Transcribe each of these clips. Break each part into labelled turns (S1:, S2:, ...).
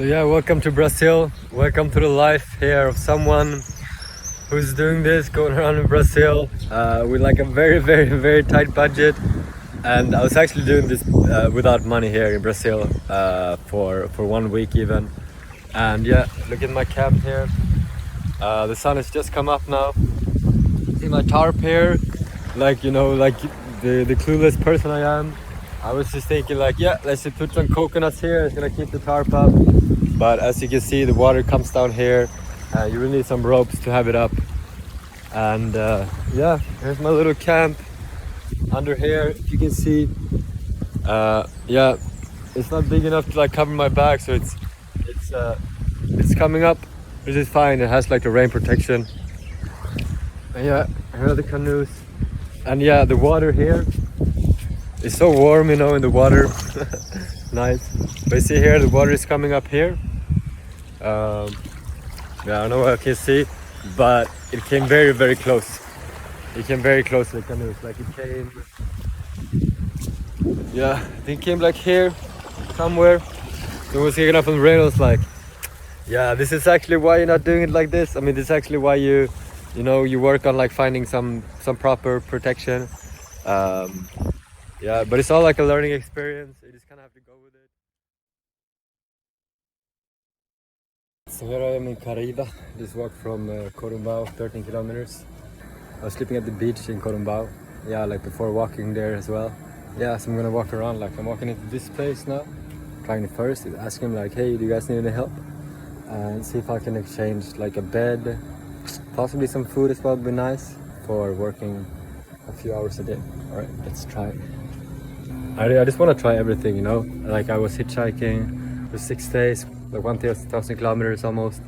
S1: So yeah, welcome to Brazil. Welcome to the life here of someone who's doing this, going around in Brazil with like a very tight budget. And I was actually doing this without money here in Brazil for 1 week even. And yeah, look at my camp here. The sun has just come up now. See my tarp here, like like the clueless person I am. I was just thinking like, yeah, let's just put some coconuts here. It's gonna keep the tarp up. But as you can see, the water comes down here. You really need some ropes to have it up. And yeah, here's my little camp under here. If you can see, yeah, it's not big enough to like cover my back, so it's coming up, which is fine. It has like the rain protection. And yeah, here are the canoes. And yeah, the water here is so warm, in the water. Nice. But you see here, the water is coming up here. Yeah, I don't know what I can see, but it came very close. It came very close to the canoes. Like it came, yeah, I think it came like here, somewhere. It was getting up on the rain. I was like, yeah, this is actually why you're not doing it like this. I mean, this is actually why you work on like finding some proper protection. Yeah, but it's all like a learning experience. You just kind of have to go with it. So here I am in Caraiva. Just walked from Corumbau, 13 kilometers. I was sleeping at the beach in Corumbau. Yeah, like before walking there as well. Yeah, so I'm gonna walk around. Like I'm walking into this place now. Trying to first ask him like, hey, do you guys need any help? And see if I can exchange like a bed, possibly some food as well would be nice for working a few hours a day. All right, let's try. I just want to try everything, Like I was hitchhiking for 6 days, like 1,000 kilometers almost,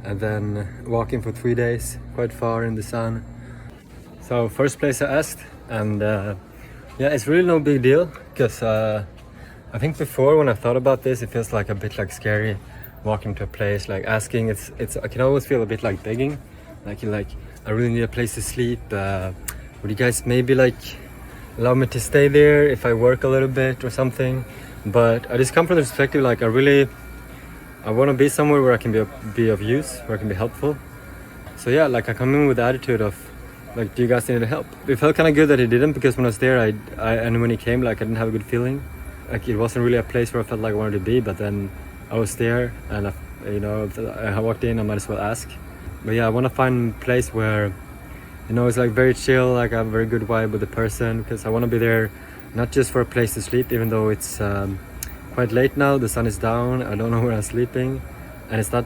S1: and then walking for 3 days, quite far in the sun. So first place I asked, and yeah, it's really no big deal, because I think before when I thought about this, it feels like a bit like scary walking to a place, like asking. I can always feel a bit like begging, like I really need a place to sleep. Would you guys maybe like allow me to stay there if I work a little bit or something? But I just come from the perspective like I want to be somewhere where I can be of use, where I can be helpful. So yeah, like I come in with the attitude of like, do you guys need any help? It felt kind of good that he didn't, because when I was there, and when he came, like I didn't have a good feeling. Like it wasn't really a place where I felt like I wanted to be. But then I was there, and I walked in. I might as well ask. But yeah, I want to find a place where it's like very chill, like I have a very good vibe with the person, because I want to be there not just for a place to sleep, even though it's quite late now, the sun is down, I don't know where I'm sleeping, and it's not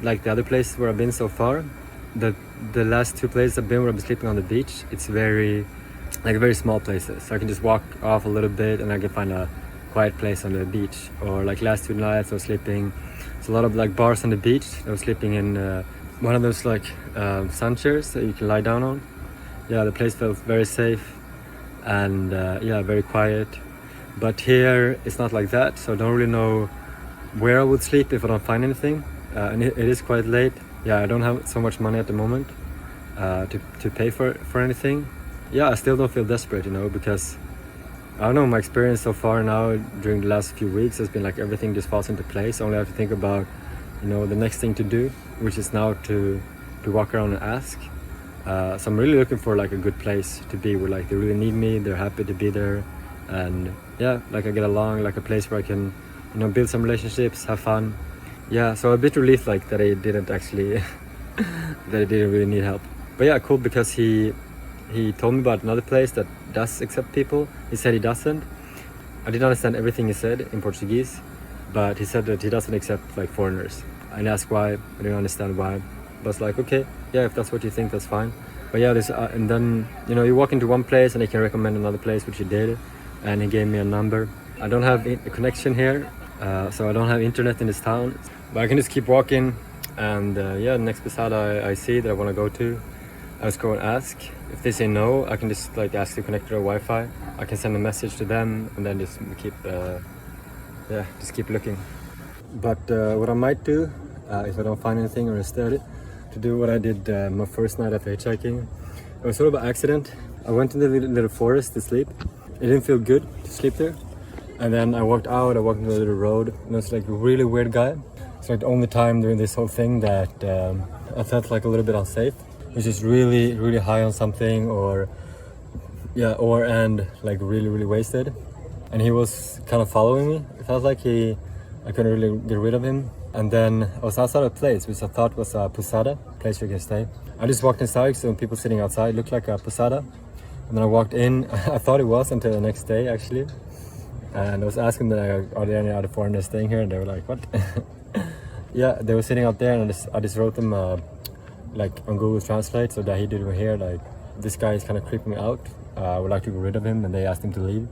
S1: like the other places where I've been so far. The last 2 places I've been where I've been sleeping on the beach, it's very small places, so I can just walk off a little bit and I can find a quiet place on the beach. Or like last 2 nights I was sleeping, it's a lot of like bars on the beach. I was sleeping in one of those like sun chairs that you can lie down on. Yeah, the place felt very safe and yeah, very quiet. But here it's not like that, so I don't really know where I would sleep if I don't find anything. And it is quite late. Yeah, I don't have so much money at the moment to pay for anything. Yeah, I still don't feel desperate, because I don't know, my experience so far now during the last few weeks has been like everything just falls into place. I only have to think about the next thing to do, which is now to walk around and ask. So I'm really looking for like a good place to be where like they really need me, they're happy to be there, and yeah, like I get along, like a place where I can build some relationships, have fun. Yeah, so a bit relieved like that I didn't actually that I didn't really need help. But yeah, cool, because he told me about another place that does accept people. He said he doesn't. I didn't understand everything he said in Portuguese, but he said that he doesn't accept like foreigners. I asked why. I didn't understand why. But I was like, okay, yeah, if that's what you think, that's fine. But yeah, and then you walk into one place and he can recommend another place, which he did, and he gave me a number. I don't have a connection here, so I don't have internet in this town, but I can just keep walking. And yeah, the next place I see that I want to go to, I just go and ask. If they say no, I can just like ask to connect to their Wi-Fi. I can send a message to them and then just keep looking. But what I might do, if I don't find anything, or instead to do what I did my first night after hitchhiking. It was sort of an accident. I went to the little forest to sleep. It didn't feel good to sleep there. And then I walked out, I walked into the little road, and it was like a really weird guy. It's like the only time during this whole thing that I felt like a little bit unsafe. Which is really, really high on something, or and like really, really wasted. And he was kind of following me. It felt like I couldn't really get rid of him. And then I was outside a place which I thought was a posada, place where you can stay. I just walked inside, so people sitting outside looked like a posada. And then I walked in. I thought it was until the next day actually. And I was asking them, are there any other foreigners staying here? And they were like, what? Yeah, they were sitting out there, and I just wrote them like on Google Translate, so that he didn't hear like, this guy is kind of creeping me out. I would like to get rid of him, and they asked him to leave.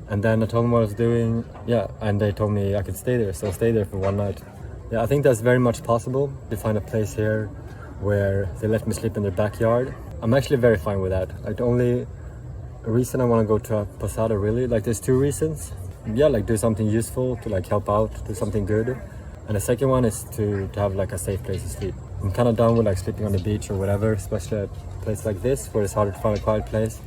S1: And then I told them what I was doing, and they told me I could stay there, so I stayed there for one night. Yeah, I think that's very much possible to find a place here where they let me sleep in their backyard. I'm actually very fine with that. Like the only reason I want to go to a posada really, like there's two reasons. Yeah, like do something useful to like help out, do something good. And the second one is to have like a safe place to sleep. I'm kind of done with like sleeping on the beach or whatever, especially at a place like this where it's harder to find a quiet place.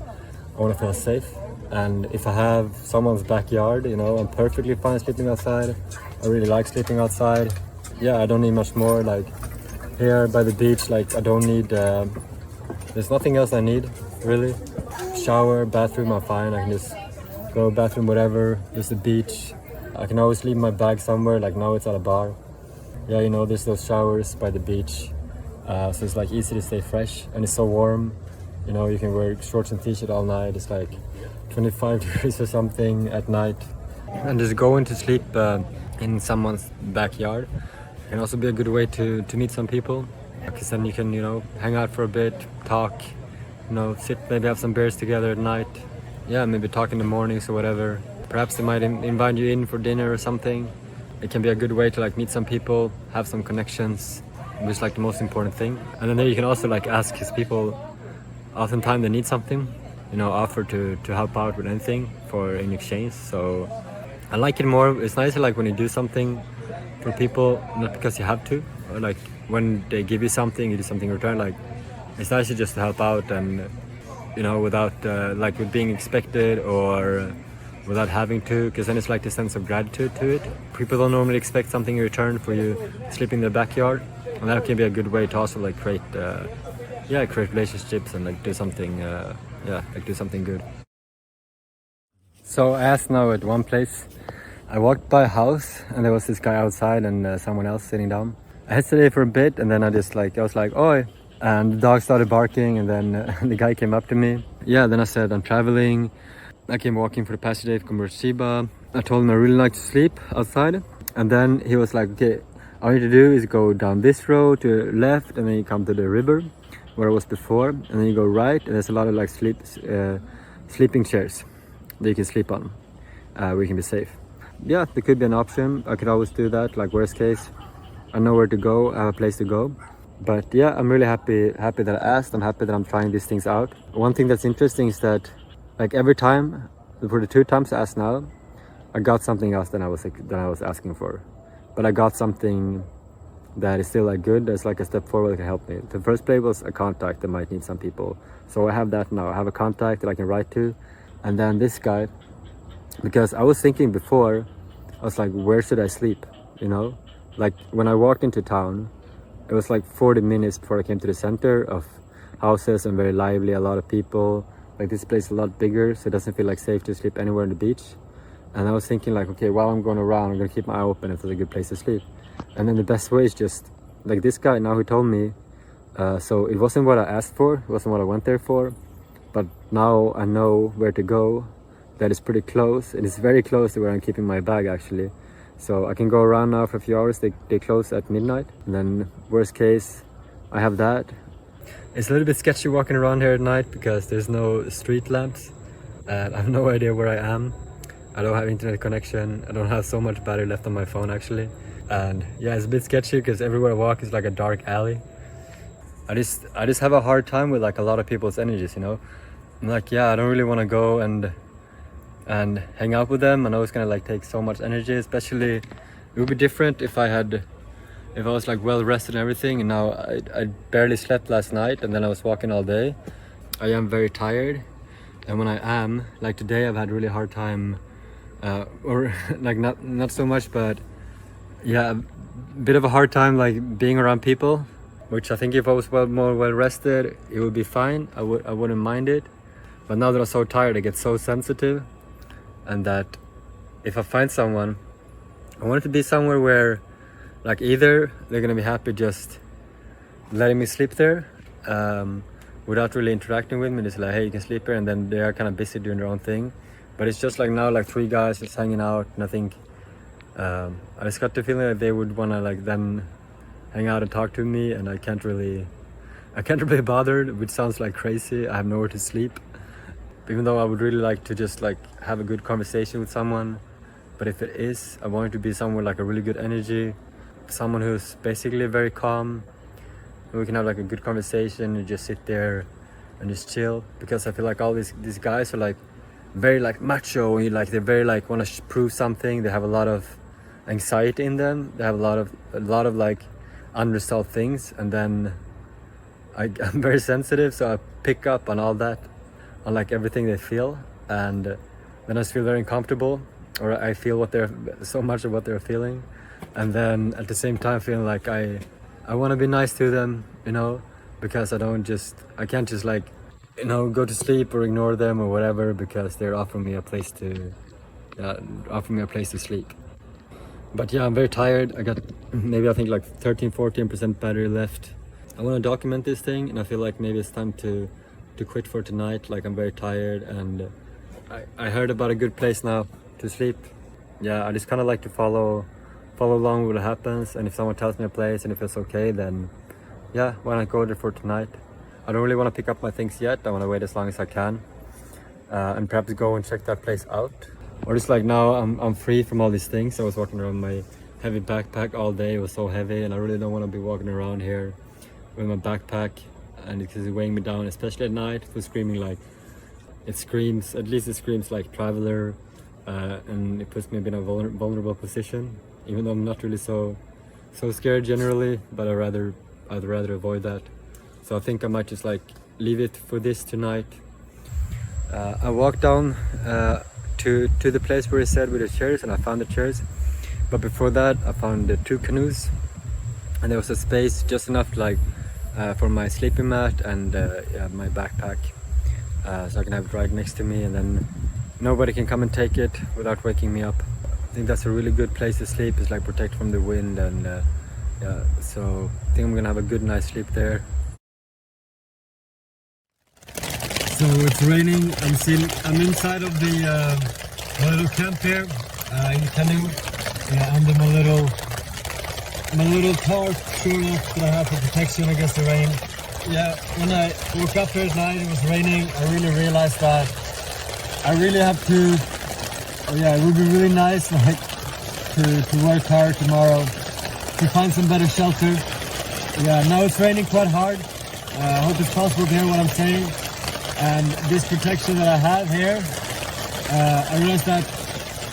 S1: I want to feel safe. And if I have someone's backyard, you know, I'm perfectly fine sleeping outside. I really like sleeping outside. Yeah, I don't need much more. Like here by the beach, like I don't need, there's nothing else I need really. Shower, bathroom, I'm fine. I can just go bathroom, whatever. There's the beach. I can always leave my bag somewhere, like now it's at a bar. Yeah, you know, there's those showers by the beach. So it's like easy to stay fresh, and it's so warm. You know, you can wear shorts and t-shirt all night. It's like 25 degrees or something at night. And just going to sleep in someone's backyard can also be a good way to meet some people. Because then you can, you know, hang out for a bit, talk, you know, sit, maybe have some beers together at night. Yeah, maybe talk in the mornings or whatever. Perhaps they might invite you in for dinner or something. It can be a good way to like meet some people, have some connections, which is like the most important thing. And then there you can also like ask his people, oftentimes they need something, you know, offer to help out with anything in exchange. So I like it more. It's nicer like when you do something for people, not because you have to, or like when they give you something, you do something in return. Like it's nicer just to help out, and you know, without like with being expected or without having to, because then it's like the sense of gratitude to it. People don't normally expect something in return for you sleeping in their backyard, and that can be a good way to also like create relationships and like do something do something good. So I asked now at one place, I walked by a house and there was this guy outside and someone else sitting down. I hesitated for a bit, and then I was like, oi, and the dog started barking, and then the guy came up to me. Yeah, then I said, I'm traveling. I came walking for the past day of Cumuruxatiba. I told him I really like to sleep outside. And then he was like, okay, all you need to do is go down this road to the left, and then you come to the river where I was before, and then you go right, and there's a lot of like sleeping chairs that you can sleep on, where you can be safe. Yeah, there could be an option. I could always do that, like worst case, I know where to go, I have a place to go. But yeah, I'm really happy that I asked. I'm happy that I'm trying these things out. One thing that's interesting is that like every time, for the 2 times I asked now, I got something else than I was asking for. But I got something that is still like good. That's like a step forward that can help me. The first play was a contact that might need some people. So I have that now. I have a contact that I can write to. And then this guy, because I was thinking before, I was like, where should I sleep? You know, like when I walked into town, it was like 40 minutes before I came to the center of houses and very lively, a lot of people. Like this place is a lot bigger, so it doesn't feel like safe to sleep anywhere on the beach. And I was thinking like, okay, while I'm going around, I'm gonna keep my eye open if there's a good place to sleep. And then the best way is just like this guy now who told me, so it wasn't what I asked for, it wasn't what I went there for, but now I know where to go. That is pretty close. It is very close to where I'm keeping my bag actually. So I can go around now for a few hours. They close at midnight. And then worst case, I have that. It's a little bit sketchy walking around here at night because there's no street lamps. I have no idea where I am. I don't have internet connection. I don't have so much battery left on my phone actually. And yeah, it's a bit sketchy because everywhere I walk is like a dark alley. I just have a hard time with like a lot of people's energies, you know. I'm like, yeah, I don't really want to go and hang out with them. I know it's gonna like take so much energy, especially it would be different if I was like well rested and everything, and now I barely slept last night and then I was walking all day. I am very tired, and when I am, like today, I've had a really hard time or like not so much, but yeah, bit of a hard time like being around people, which I think if I was more well rested, it would be fine. I wouldn't mind it. But now that I'm so tired, I get so sensitive, and that if I find someone, I want it to be somewhere where like either they're gonna be happy just letting me sleep there without really interacting with me. Just like, hey, you can sleep here, and then they are kind of busy doing their own thing. But it's just like now like 3 guys just hanging out, and I think I just got the feeling that they would want to like then hang out and talk to me, and I can't really be bothered, which sounds like crazy. I have nowhere to sleep, even though I would really like to just like have a good conversation with someone. But if it is, I want it to be somewhere like a really good energy, someone who's basically very calm, and we can have like a good conversation and just sit there and just chill. Because I feel like all these guys are like very like macho, and they're very like want to prove something. They have a lot of anxiety in them. They have a lot of like unresolved things, and then I'm very sensitive, so I pick up on all that, on like everything they feel, and then I just feel very uncomfortable, or I feel so much of what they're feeling, and then at the same time feeling like I want to be nice to them, you know, because I can't just like, you know, go to sleep or ignore them or whatever, because they're offering me a place to sleep. But yeah, I'm very tired. I got maybe I think like 13-14% battery left. I want to document this thing, and I feel like maybe it's time to quit for tonight. Like, I'm very tired, and I heard about a good place now to sleep. Yeah, I just kind of like to follow along with what happens, and if someone tells me a place and if it's okay, then yeah, why not go there for tonight? I don't really want to pick up my things yet. I want to wait as long as I can, and perhaps go and check that place out. Or just like now I'm free from all these things. I was walking around my heavy backpack all day. It was so heavy, and I really don't want to be walking around here with my backpack, and because it's weighing me down, especially at night. It was screaming like, it screams like traveler, and it puts me in a vulnerable position, even though I'm not really so scared generally, but I'd rather avoid that. So I think I might just like leave it for this tonight. I walked down to the place where he said with the chairs, and I found the chairs, but before that I found the 2 canoes, and there was a space just enough like for my sleeping mat and my backpack, so I can have it right next to me, and then nobody can come and take it without waking me up. I think that's a really good place to sleep. It's like protect from the wind, and yeah, so I think I'm gonna have a good night's sleep there. So it's raining. I'm inside of the my little camp here in the canoe, under my little tarp, short enough that I have for protection against the rain. Yeah, when I woke up here at night, it was raining. I really realized that I really have to. It would be really nice, like, to work hard tomorrow to find some better shelter. Yeah, now it's raining quite hard. I hope it's possible to hear what I'm saying. And this protection that I have here, I realized that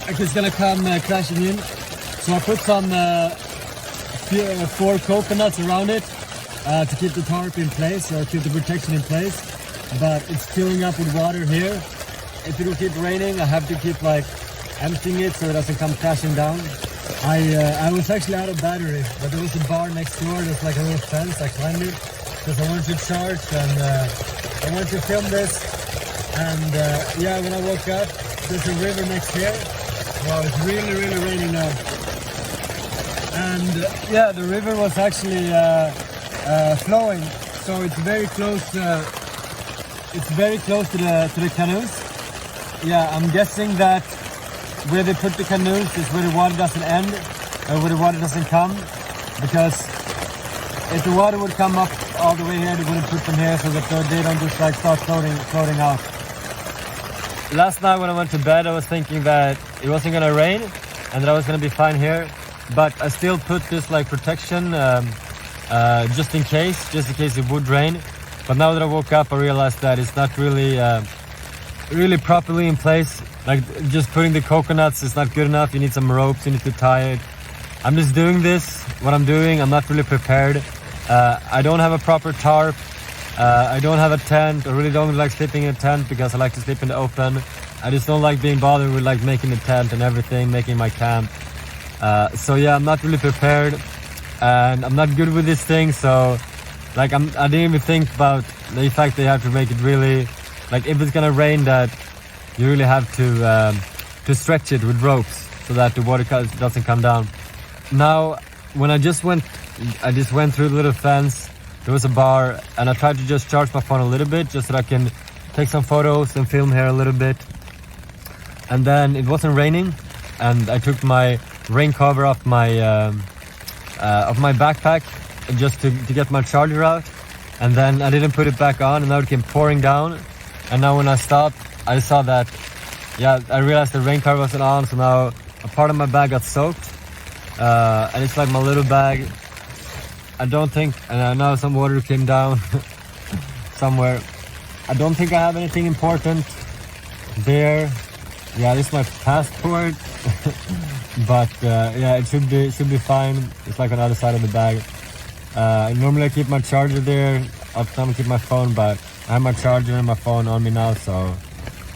S1: it's gonna come crashing in. So I put some 4 coconuts around it to keep the tarp in place, or keep the protection in place. But it's filling up with water here. If it will keep raining, I have to keep like emptying it so it doesn't come crashing down. I was actually out of battery, but there was a bar next door. There's like a little fence. I climbed it because I wanted to charge, and I wanted to film this. And yeah, when I woke up, there's a river next here. Wow, it's really, really raining now. And yeah, the river was actually flowing, so it's very close. It's very close to the canoes. Yeah, I'm guessing that where they put the canoes is where the water doesn't end, or where the water doesn't come, because if the water would come up all the way here, they wouldn't put them here, so that they don't just like start floating out. Last night when I went to bed, I was thinking that it wasn't gonna rain and that I was gonna be fine here, but I still put this like protection just in case it would rain. But now that I woke up, I realized that it's not really properly in place. Like, just putting the coconuts is not good enough. You need some ropes, you need to tie it. I'm just doing this, what I'm doing. I'm not really prepared. I don't have a proper tarp. I don't have a tent. I really don't like sleeping in a tent because I like to sleep in the open. I just don't like being bothered with like making the tent and everything, making my camp. So yeah, I'm not really prepared. and I'm not good with this thing, so like I didn't even think about the fact that you have to make it really, like if it's gonna rain, that you really have to stretch it with ropes so that the water doesn't come down. Now, when I just went through the little fence, there was a bar, and I tried to just charge my phone a little bit just so that I can take some photos and film here a little bit. And then it wasn't raining, and I took my rain cover off my backpack just to get my charger out, and then I didn't put it back on, and now it came pouring down. And now when I stopped, I saw that, yeah, I realized the rain cover wasn't on, so now a part of my bag got soaked, and it's like my little bag. I don't think, and I know some water came down somewhere. I don't think I have anything important there. Yeah, this is my passport. But yeah, it should be fine. It's like on the other side of the bag. Normally I keep my charger there. All the time I keep my phone, but I have my charger and my phone on me now, so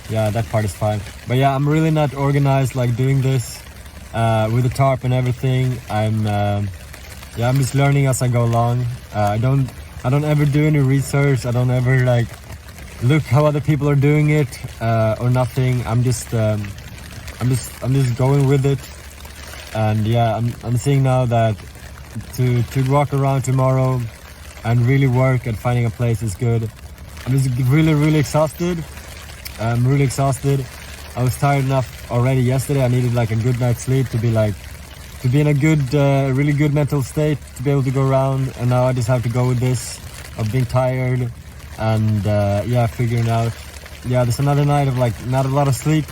S1: yeah, that part is fine. But yeah, I'm really not organized like doing this with the tarp and everything. I'm just learning as I go along. I don't ever do any research. I don't ever like look how other people are doing it or nothing. I'm just going with it. And yeah, I'm seeing now that to walk around tomorrow and really work at finding a place is good. I'm just really exhausted. I'm really exhausted. I was tired enough already yesterday. I needed like a good night's sleep to be in a good, really good mental state to be able to go around. And now I just have to go with this of being tired and yeah, figuring out. Yeah, there's another night of like not a lot of sleep.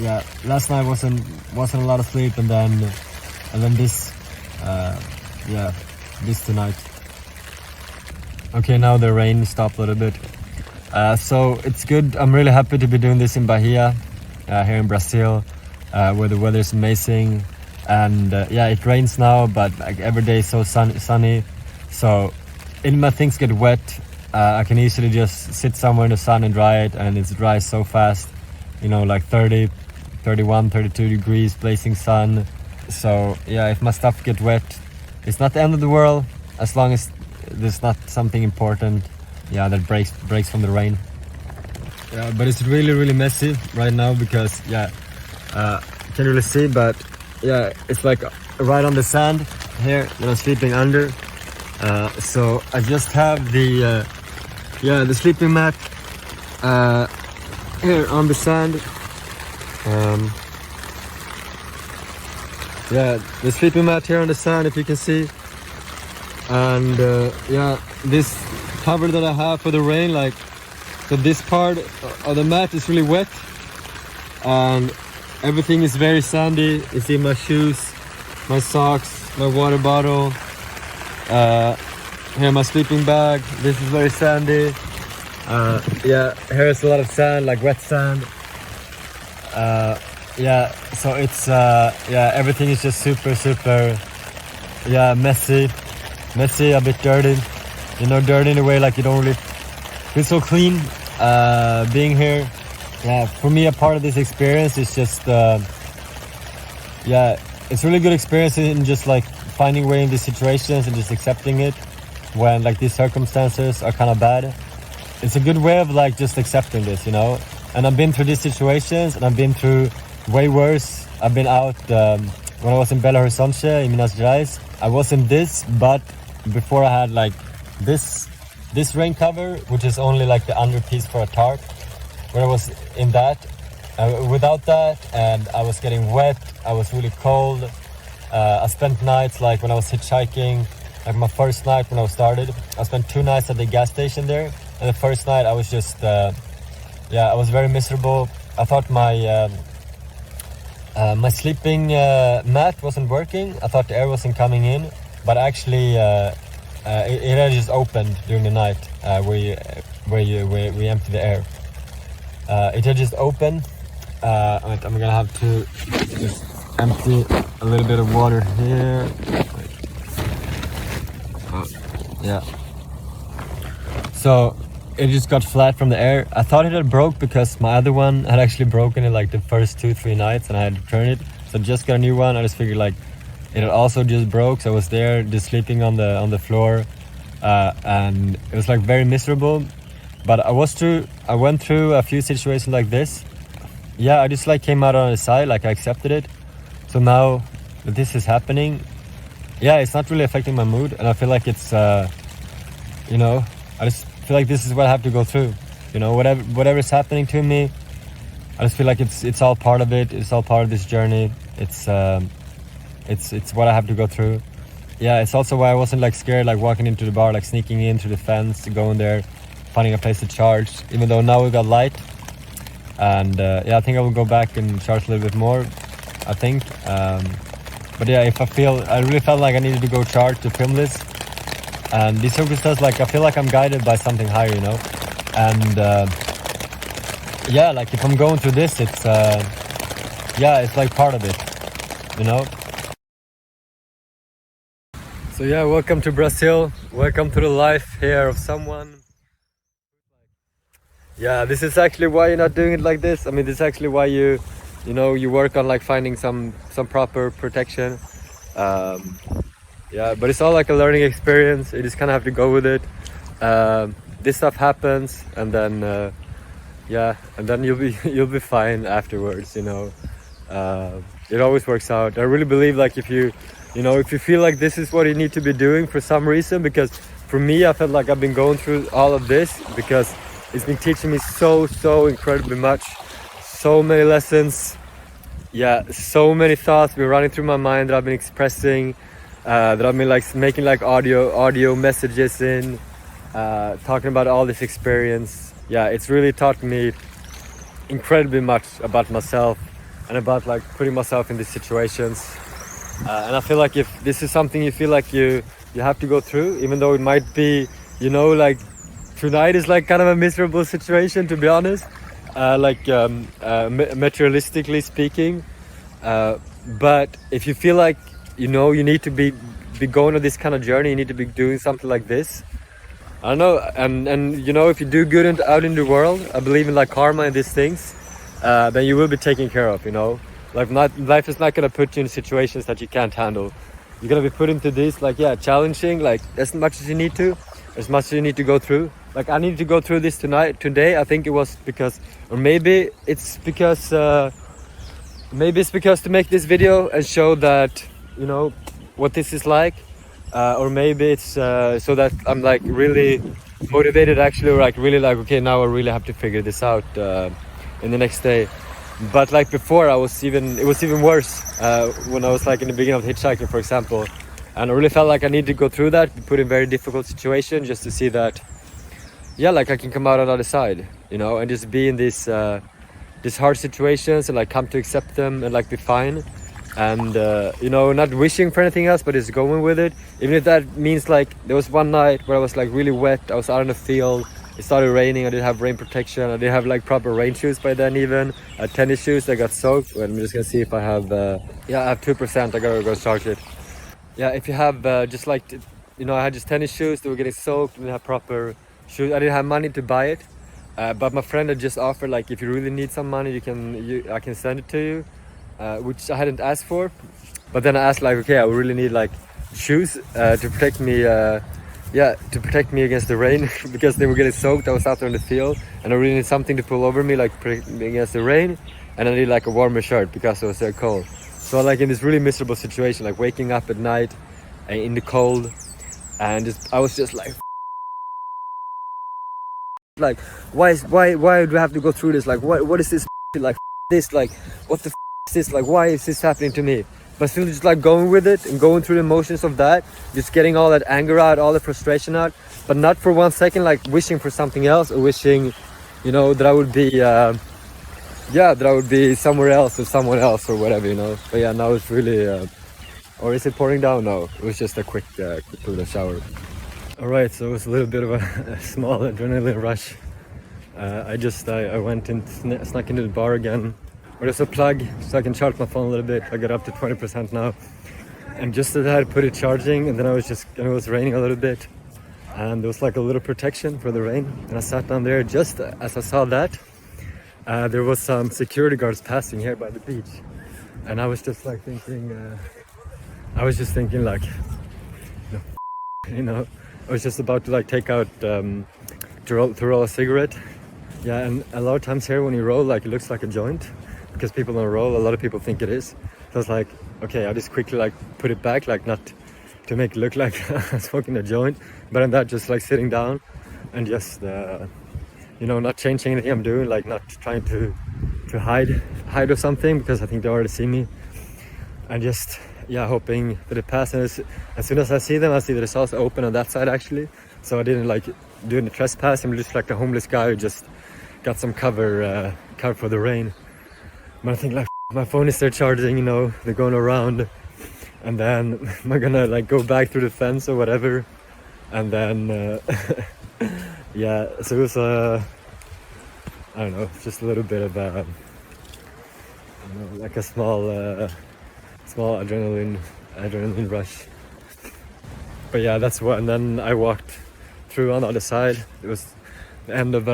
S1: Yeah, last night wasn't a lot of sleep, and then this, yeah, this tonight. Okay, now the rain stopped a little bit, so it's good. I'm really happy to be doing this in Bahia, here in Brazil, where the weather is amazing, and yeah, it rains now, but like every day is so sunny, so if my things get wet, I can easily just sit somewhere in the sun and dry it, and it dries so fast, you know, like 30, 31, 32 degrees, blazing sun. So yeah, if my stuff get wet, it's not the end of the world, as long as there's not something important, yeah, that breaks from the rain. Yeah, but it's really messy right now because yeah, can't really see, but yeah, it's like right on the sand here that I'm sleeping under. So I just have the sleeping mat here on the sand. Yeah, the sleeping mat here on the sand, if you can see. And yeah, this cover that I have for the rain, like, so this part of the mat is really wet, and everything is very sandy. You see my shoes, my socks, my water bottle, here my sleeping bag. This is very sandy. Yeah, here is a lot of sand, like wet sand. Yeah, so it's yeah, everything is just super yeah, messy, a bit dirty, you know, dirty in a way like you don't really feel so clean being here. Yeah, for me, a part of this experience is just yeah, it's really good experience in just like finding way in these situations and just accepting it when like these circumstances are kind of bad. It's a good way of like just accepting this, you know. And I've been through these situations, and I've been through way worse. I've been out when I was in Belo Horizonte in Minas Gerais. I was in this, but before I had like this rain cover, which is only like the under piece for a tarp, where I was in that, without that, and I was getting wet. I was really cold. I spent nights like when I was hitchhiking, like my first night when I started, I spent 2 nights at the gas station there, and the first night I was just yeah, I was very miserable. I thought my my sleeping mat wasn't working. I thought the air wasn't coming in, but actually it had just opened during the night where we empty the air. It had just opened. I'm gonna have to just empty a little bit of water here. Yeah. So it just got flat from the air. I thought it had broke because my other one had actually broken in like the first 2-3 nights, and I had to turn it. So just got a new one. I just figured like it also just broke, so I was there just sleeping on the floor, and it was like very miserable. But I went through a few situations like this. Yeah, I just like came out on the side, like I accepted it. So now that this is happening, yeah, it's not really affecting my mood, and I feel like it's you know, I just feel like this is what I have to go through. You know, whatever is happening to me, I just feel like it's all part of it. It's all part of this journey. It's what I have to go through. Yeah, it's also why I wasn't like scared, like walking into the bar, like sneaking in through the fence, going there, finding a place to charge. Even though now we got light, and yeah, I think I will go back and charge a little bit more. I think, but yeah, if I really felt like I needed to go charge to film this, and these circumstances, like I feel like I'm guided by something higher, you know, and yeah, like if I'm going through this, it's yeah, it's like part of it, you know. So yeah, welcome to Brazil. Welcome to the life here of someone. Yeah, this is actually why you're not doing it like this. I mean, this is actually why you know, you work on like finding some proper protection. Yeah, but it's all like a learning experience. You just kind of have to go with it. This stuff happens, and then yeah, and then you'll be fine afterwards, you know. It always works out. I really believe, like, if you feel like this is what you need to be doing for some reason, because for me, I felt like I've been going through all of this because it's been teaching me so incredibly much, so many lessons. Yeah, so many thoughts been running through my mind that I've been expressing, that I've been like making like audio messages in, talking about all this experience. Yeah, it's really taught me incredibly much about myself and about like putting myself in these situations. And I feel like if this is something you feel like you have to go through, even though it might be, you know, like tonight is like kind of a miserable situation, to be honest, materialistically speaking. But if you feel like, you know, you need to be going on this kind of journey, you need to be doing something like this. I don't know, and you know, if you do good out in the world, I believe in like karma and these things, then you will be taken care of, you know. Life is not gonna put you in situations that you can't handle. You're gonna be put into this, like, yeah, challenging, like as much as you need to, as much as you need to go through. Like I needed to go through this today. I think it was because, or maybe it's because to make this video and show that, you know, what this is like, or maybe it's so that I'm like really motivated, actually, or like really like, okay, now I really have to figure this out in the next day. But like before, it was even worse when I was like in the beginning of hitchhiking, for example, and I really felt like I needed to go through that, be put in very difficult situations just to see that, yeah, like I can come out on the other side, you know, and just be in these hard situations and like come to accept them and like be fine, and you know, not wishing for anything else, but just going with it, even if that means like there was one night where I was like really wet. I was out in the field. It started raining. I didn't have rain protection. I didn't have like proper rain shoes by then even. I had tennis shoes that got soaked. Well, I'm just gonna see if I have, yeah, I have 2%. I gotta go charge it. Yeah, if you have just like, you know, I had just tennis shoes that were getting soaked. I didn't have proper shoes. I didn't have money to buy it. But my friend had just offered, like, if you really need some money, I can send it to you, which I hadn't asked for. But then I asked, like, okay, I really need like shoes to protect me. Yeah, to protect me against the rain because they were getting soaked. I was out there in the field, and I really need something to pull over me, like protect me against the rain, and I need like a warmer shirt because it was so cold. So like in this really miserable situation, like waking up at night in the cold, and I was just like, why do I have to go through this? Like, what is this? Like this? Like, what the is this? Like, why is this happening to me? But still just like going with it and going through the emotions of that, just getting all that anger out, all the frustration out, but not for 1 second like wishing for something else, or wishing, you know, that I would be yeah, that I would be somewhere else or someone else or whatever, you know. But yeah, now it's really or is it pouring down? No, it was just a quick little shower. All right, so it was a little bit of a small adrenaline rush. I went and snuck into the bar again. There's a plug so I can charge my phone a little bit. I got up to 20% now, and just as I had put it charging, and then it was raining a little bit, and there was like a little protection for the rain, and I sat down there. Just as I saw that, there was some security guards passing here by the beach, and I was just like thinking, I was just thinking like, you know, I was just about to like take out to roll a cigarette. Yeah, and a lot of times here when you roll, like it looks like a joint because people don't roll. A lot of people think it is. So it's like, okay, I'll just quickly like put it back, like not to make it look like I was smoking a joint, but I'm not just like sitting down and just you know, not changing anything I'm doing, like not trying to hide or something, because I think they already see me, and just hoping that it passes. As soon as I see them, I see that it's also open on that side actually, so I didn't like do any trespass. I'm just like a homeless guy who just got some cover for the rain. But I think like my phone is still charging, you know, they're going around, and then am I gonna like go back through the fence or whatever, and then yeah, so it was I don't know, just a little bit of you know, like a small adrenaline rush. But yeah, that's what. And then I walked through on the other side. It was the end of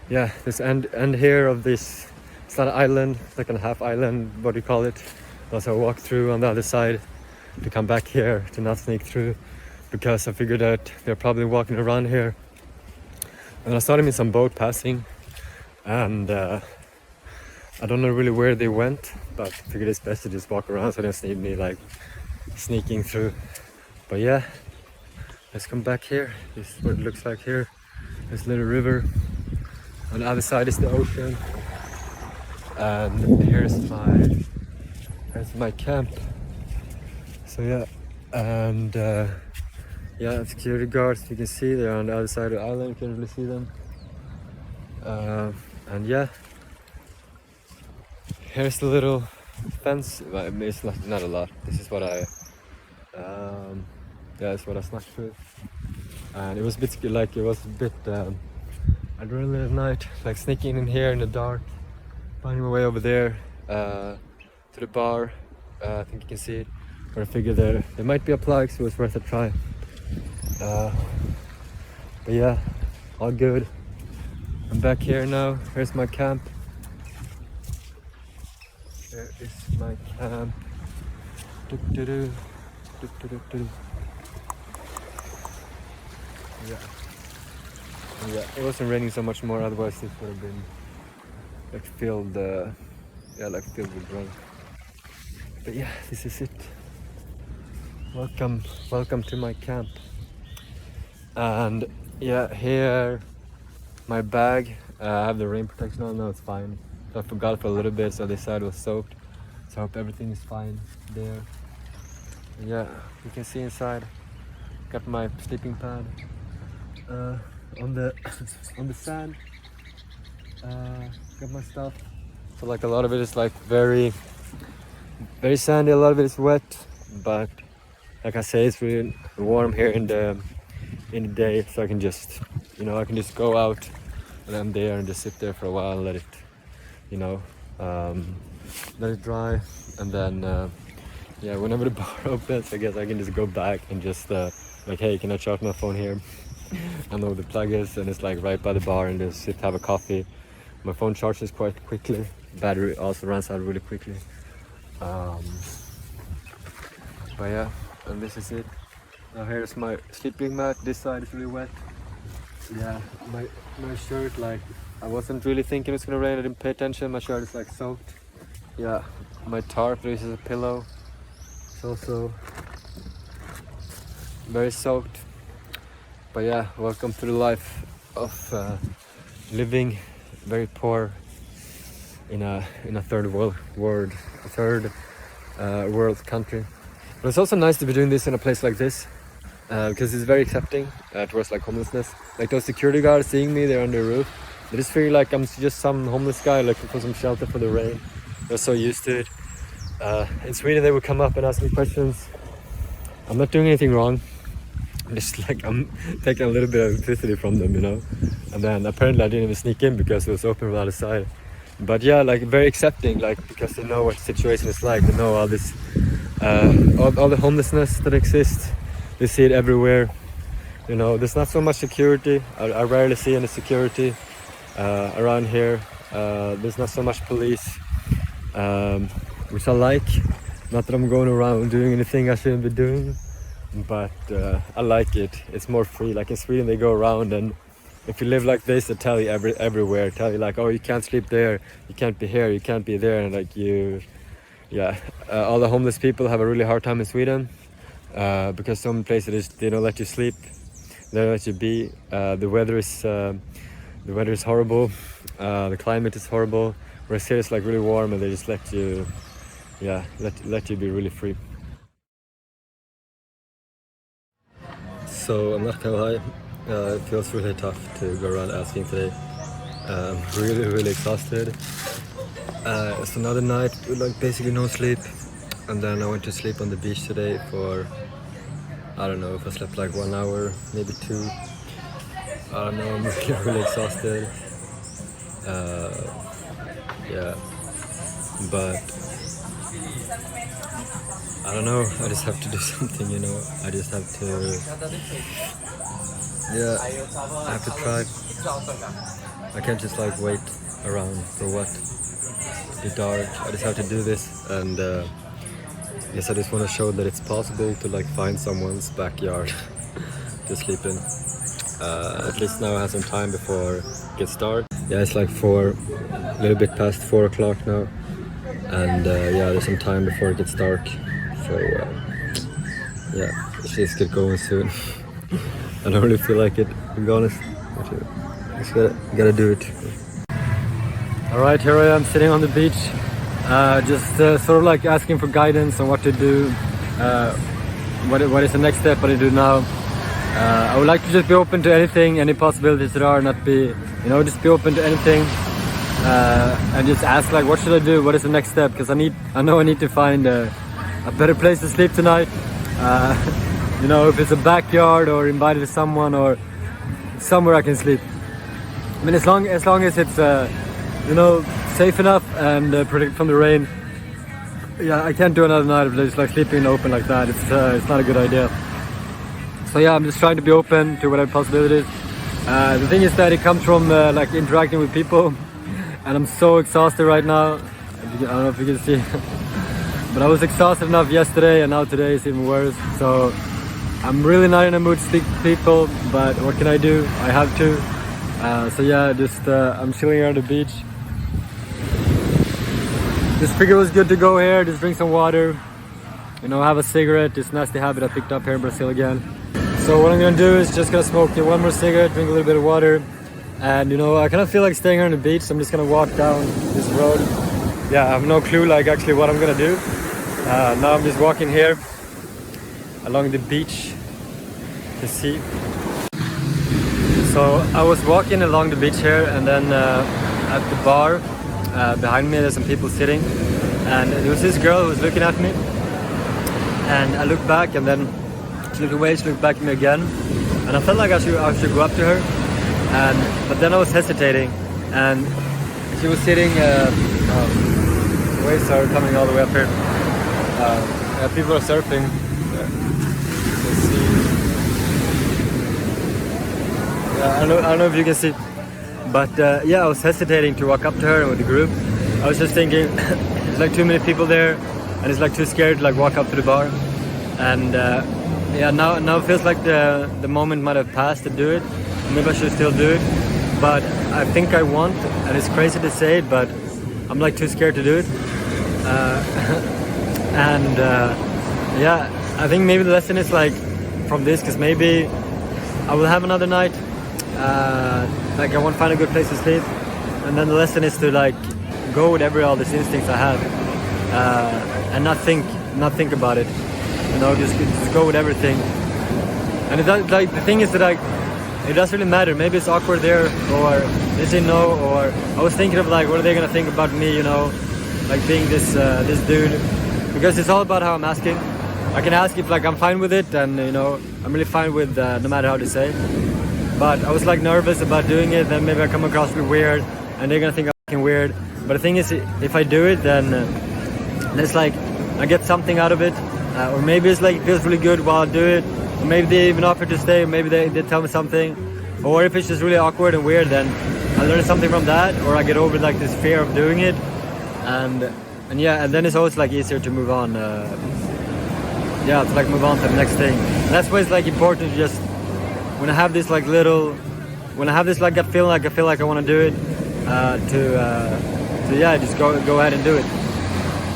S1: this end here of this. It's not an island, it's like a half island, what do you call it? Also I walked through on the other side to come back here, to not sneak through, because I figured that they're probably walking around here. And I saw them in some boat passing, and I don't know really where they went, but I figured it's best to just walk around so they don't see me like sneaking through. But yeah, let's come back here. This is what it looks like here. This little river. On the other side is the ocean. And here's my camp. So yeah, and yeah, security guards, you can see they're on the other side of the island, you can't really see them. And yeah, here's the little fence. Well, it's not a lot. This is what I that's what I snuck through. And it was a bit adrenaline at night, like sneaking in here in the dark, finding my way over there to the bar. I think you can see it. But I figured there might be a plug, so it was worth a try. But yeah, all good. I'm back here now. Here's my camp. There is my camp. Yeah, it wasn't raining so much more, otherwise this would have been like filled with rain. But yeah, this is it. Welcome to my camp. And yeah, here my bag. I have the rain protection on. No, it's fine. So I forgot for a little bit, so this side was soaked. So I hope everything is fine there. And yeah, you can see inside. Got my sleeping pad on the sand. Got my stuff. So like a lot of it is like very sandy. A lot of it is wet, but like I say, it's really warm here in the day, so I can just, you know, go out and I'm there and just sit there for a while and let it, you know, let it dry, and then yeah, whenever the bar opens, I guess I can just go back and just like, hey, can I charge my phone here? I know where the plug is, and it's like right by the bar, and just sit, have a coffee. My phone charges quite quickly. Battery also runs out really quickly. But yeah, and this is it. Now here's my sleeping mat. This side is really wet. Yeah, my shirt, like, I wasn't really thinking it's gonna rain. I didn't pay attention. My shirt is like soaked. Yeah, my tarp, this is a pillow. It's also very soaked. But yeah, welcome to the life of living very poor in a third world country. But it's also nice to be doing this in a place like this, because it's very accepting towards like homelessness. Like those security guards seeing me, they're on their roof. They just feel like I'm just some homeless guy looking for some shelter for the rain. They're so used to it. In Sweden, they would come up and ask me questions. I'm not doing anything wrong. Just like I'm taking a little bit of electricity from them, you know. And then apparently I didn't even sneak in because it was open from the other side. But yeah, like very accepting, like, because they know what the situation is like. They know all this, all the homelessness that exists. They see it everywhere. You know, there's not so much security. I rarely see any security around here. There's not so much police, which I like. Not that I'm going around doing anything I shouldn't be doing, but I like it. It's more free. Like in Sweden, they go around, and if you live like this, they tell you everywhere. Tell you like, oh, you can't sleep there, you can't be here, you can't be there, and like all the homeless people have a really hard time in Sweden because some places they don't let you sleep, they don't let you be. The weather is horrible. The climate is horrible. Whereas here it's like really warm, and they just let you, let you be really free. So I'm not gonna lie, it feels really tough to go around asking today. I'm really exhausted. It's another night with like basically no sleep, and then I went to sleep on the beach today for, I don't know if I slept like 1 hour, maybe 2. I don't know, I'm really exhausted. But I don't know, I just have to do something, you know. I just have to, I have to try. I can't just like wait around for what? Be dark. I just have to do this, and yes, I just want to show that it's possible to like find someone's backyard to sleep in. At least now I have some time before it gets dark. Yeah, it's like a little bit past 4 o'clock now, and there's some time before it gets dark. So let's just get going soon. I don't really feel like it, to be honest. Just gotta do it. Alright, here I am sitting on the beach, just sort of like asking for guidance on what to do, what is the next step, what to do now. I would like to just be open to anything, any possibilities there are, not be, just be open to anything, and just ask like, what should I do, what is the next step, because I know I need to find a better place to sleep tonight. If it's a backyard or invited to someone or somewhere I can sleep. I mean, as long as it's safe enough and protected from the rain. Yeah, I can't do another night of just like sleeping in the open like that. It's not a good idea. So yeah, I'm just trying to be open to whatever possibilities. The thing is that it comes from like interacting with people, and I'm so exhausted right now. I don't know if you can see, but I was exhausted enough yesterday, and now today is even worse. So I'm really not in a mood to speak to people, but what can I do? I have to. So yeah, just I'm chilling here on the beach. Just figured it was good to go here, just drink some water, have a cigarette, this nasty habit I picked up here in Brazil again. So what I'm gonna do is just gonna smoke one more cigarette, drink a little bit of water, and I kind of feel like staying here on the beach, so I'm just gonna walk down this road. Yeah, I have no clue like actually what I'm gonna do. Now I'm just walking here along the beach to see. So I was walking along the beach here, and then at the bar behind me there's some people sitting, and there was this girl who was looking at me, and I looked back, and then she looked away, she looked back at me again, and I felt like I should go up to her, but then I was hesitating, and she was sitting, waves are coming all the way up here. People are surfing. Let's see. I don't know if you can see, but I was hesitating to walk up to her with the group. I was just thinking, there's like too many people there, and it's like too scared to like walk up to the bar. And now it feels like the moment might have passed to do it. Maybe I should still do it, but I think I want, and it's crazy to say it, but I'm like too scared to do it. I think maybe the lesson is like from this, because maybe I will have another night. Like I want to find a good place to sleep, and then the lesson is to like go with all these instincts I have, and not think about it. Just go with everything. And it does, like the thing is that like it doesn't really matter. Maybe it's awkward there, or they say no, or I was thinking of like what are they gonna think about me, like being this dude, because it's all about how I'm asking. I can ask if like I'm fine with it, and I'm really fine with no matter how to say. But I was like nervous about doing it, then maybe I come across really weird, and they're gonna think I'm fucking weird. But the thing is, if I do it, then it's like I get something out of it, or maybe it's like it feels really good while I do it, or maybe they even offer to stay, or maybe they tell me something, or if it's just really awkward and weird, then I learn something from that, or I get over like this fear of doing it, and And yeah, and then it's always like easier to move on. Yeah, to like move on to the next thing. And that's why it's like important to just, when I have this like little, when I have this like gut feeling, like I feel like I want to do it, to yeah, just go ahead and do it.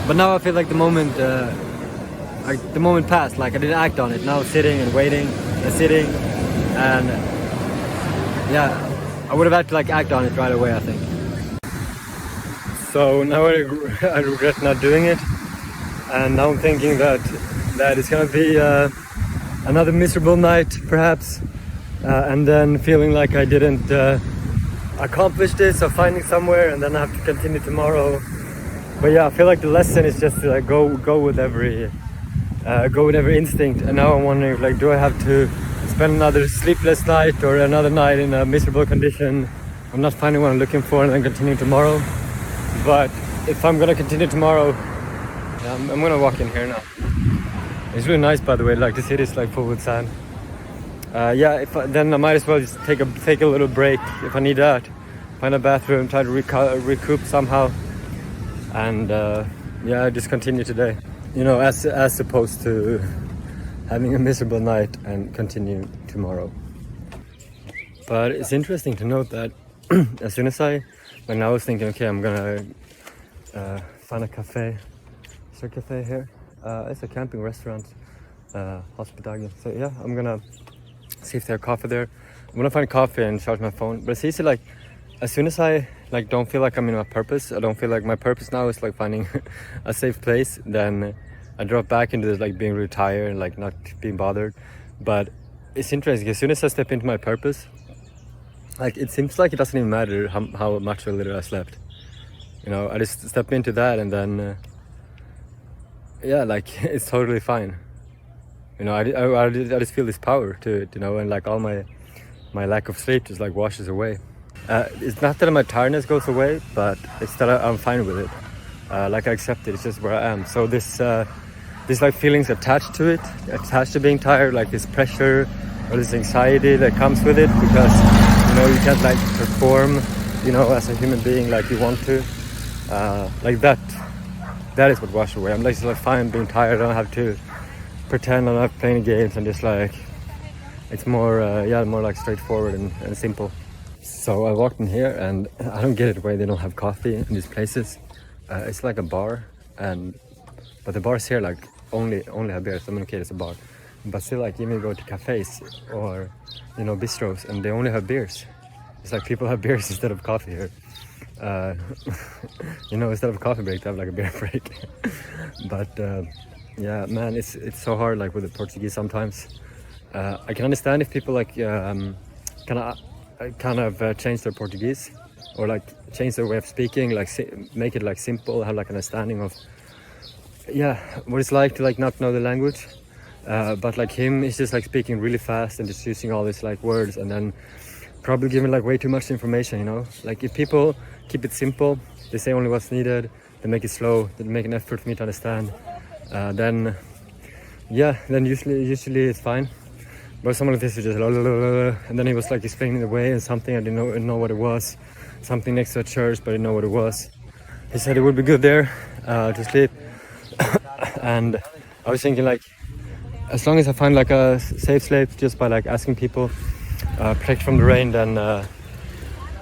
S1: But now I feel like the moment passed, like I didn't act on it. Now sitting and waiting and sitting, and yeah, I would have had to like act on it right away, I think. So now I regret not doing it, and now I'm thinking that it's gonna be another miserable night, perhaps, and then feeling like I didn't accomplish this, or finding somewhere, and then I have to continue tomorrow. But yeah, I feel like the lesson is just to like go with every instinct. And now I'm wondering, like, do I have to spend another sleepless night or another night in a miserable condition? I'm not finding what I'm looking for, and then continue tomorrow. But if I'm gonna continue tomorrow, I'm gonna walk in here now. It's really nice, by the way. Like, the city is like full with sand. Yeah, then I might as well just take a little break if I need that. Find a bathroom, try to recoup somehow, and yeah, just continue today. You know, as opposed to having a miserable night and continue tomorrow. But it's interesting to note that as soon as when I was thinking, okay, I'm gonna find a cafe. Is there a cafe here? It's a camping restaurant, hospitality. So yeah, I'm gonna see if there's coffee there. I'm gonna find coffee and charge my phone. But it's easy, like, as soon as I like don't feel like I'm in my purpose, I don't feel like my purpose now is like finding a safe place, then I drop back into this, like, being really tired and like not being bothered. But it's interesting, as soon as I step into my purpose, like, it seems like it doesn't even matter how much or little I slept. You know, I just step into that, and then yeah, like, it's totally fine. You know, I just feel this power to it, you know, and like all my lack of sleep just like washes away. It's not that my tiredness goes away, but it's that I'm fine with it. Like, I accept it. It's just where I am. So this like feelings attached to it, attached to being tired, like this pressure or this anxiety that comes with it, because, you know, you can't like perform, you know, as a human being like you want to. Like that is what washes away. I'm like, just like fine being tired. I don't have to pretend I'm not playing games, and just like, it's more yeah, more like straightforward and simple. So I walked in here, and I don't get it why they don't have coffee in these places. It's like a bar, but the bars here like only have beers. I mean, okay, it's a bar, but still, like, even go to cafes or, you know, bistros, and they only have beers. It's like people have beers instead of coffee here. You know, instead of a coffee break, they have like a beer break. But yeah, man, it's so hard, like, with the Portuguese sometimes. I can understand if people like kind of change their Portuguese, or like change their way of speaking, like make it like simple, have like an understanding of, yeah, what it's like to like not know the language. But like him, he's just like speaking really fast and just using all these like words, and then probably giving like way too much information, you know. Like, if people keep it simple, they say only what's needed, they make it slow, they make an effort for me to understand, then yeah, then usually it's fine. But some of this is just and then he was like explaining the way, and something I didn't know what it was, something next to a church, but I didn't know what it was. He said it would be good there to sleep. And I was thinking, like, as long as I find like a safe sleep just by like asking people, protect from the rain, then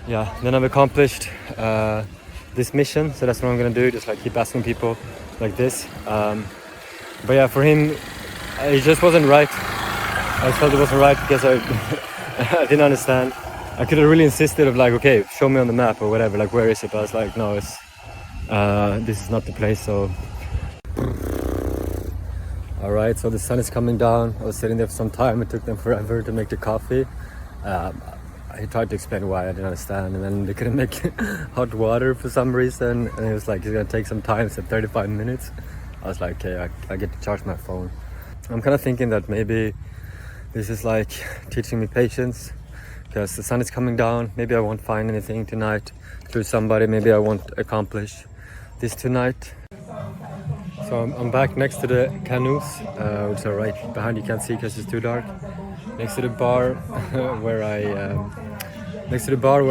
S1: yeah, then I've accomplished this mission. So that's what I'm gonna do, just like keep asking people like this. But yeah, for him, it just wasn't right. I felt it wasn't right because I didn't understand. I could have really insisted of like, okay, show me on the map or whatever, like, where is it? But I was like, no, it's this is not the place. So all right, so the sun is coming down. I was sitting there for some time. It took them forever to make the coffee. I tried to explain why I didn't understand, and then they couldn't make hot water for some reason, and it was like, it's gonna take some time. It's 35 minutes. I was like, okay, I get to charge my phone. I'm kind of thinking that maybe this is like teaching me patience, because the sun is coming down. Maybe I won't find anything tonight through somebody. Maybe I won't accomplish this tonight. So I'm back next to the canoes, which are right behind. You can't see because it's too dark. Next to the bar where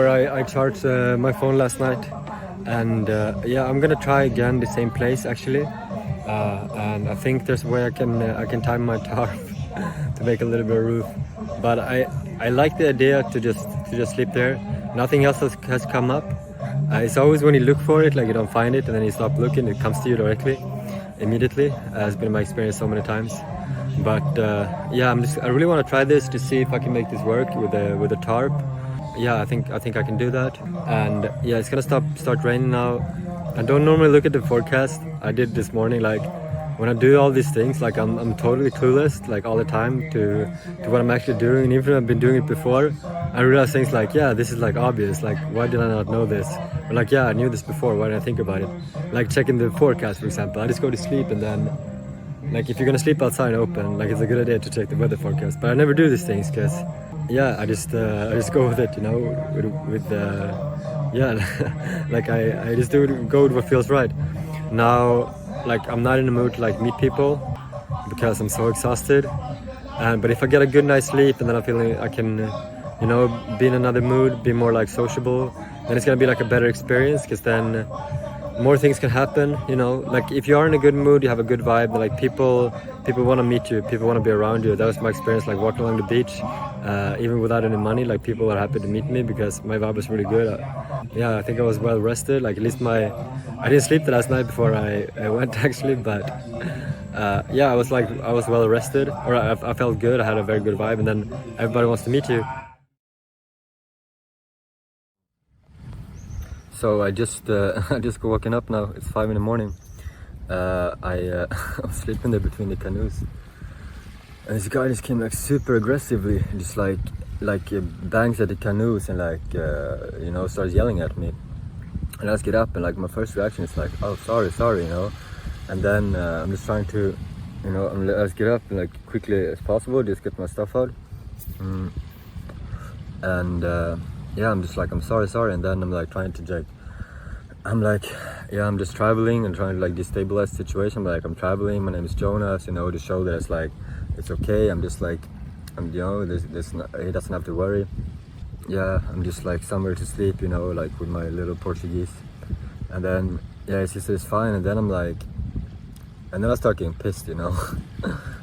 S1: I charged my phone last night. and yeah, I'm gonna try again the same place actually, and I think there's a way I can tie my tarp to make a little bit of roof. But I like the idea to just sleep there. Nothing else has come up. It's always when you look for it, like you don't find it, and then you stop looking, it comes to you directly, immediately. Has been my experience so many times. But yeah, I really want to try this to see if I can make this work with the tarp. Yeah, I think I can do that. And yeah, it's gonna start raining now. I don't normally look at the forecast. I did this morning. Like when I do all these things, like I'm totally clueless, like all the time to what I'm actually doing. And even if I've been doing it before, I realize things like, yeah, this is like obvious. Like why did I not know this? Or like, yeah, I knew this before. Why didn't I think about it? Like checking the forecast, for example. I just go to sleep and then, like if you're gonna sleep outside open, like it's a good idea to check the weather forecast. But I never do these things because, yeah, I just go with it, you know, with yeah, like I just go with what feels right. Now, like I'm not in the mood to like meet people because I'm so exhausted. But if I get a good night's sleep and then I'm feeling I can, you know, be in another mood, be more like sociable, then it's gonna be like a better experience because then more things can happen, you know. Like if you are in a good mood, you have a good vibe, then like people want to meet you, people want to be around you. That was my experience, like walking along the beach, even without any money, like people are happy to meet me because my vibe was really good. Yeah, I think I was well rested, like at least I didn't sleep the last night before I went actually, but yeah, I was well rested, or I felt good, I had a very good vibe, and then everybody wants to meet you. So I just woken up now. It's 5 in the morning. I was sleeping there between the canoes, and this guy just came like super aggressively, just like bangs at the canoes and like you know, starts yelling at me. And I just get up and like my first reaction is like, oh sorry, you know. And then I'm just trying to, you know, let's get up and like quickly as possible, just get my stuff out. And yeah, I'm just like, I'm sorry, and then I'm like trying to I'm like, yeah, I'm just traveling and trying to like destabilize the situation. But like, I'm traveling, my name is Jonas, you know, to show that it's like, it's okay. I'm just like, you know, he doesn't have to worry. Yeah, I'm just like somewhere to sleep, you know, like with my little Portuguese. And then, yeah, he says it's fine. And then I'm like, and then I start getting pissed, you know,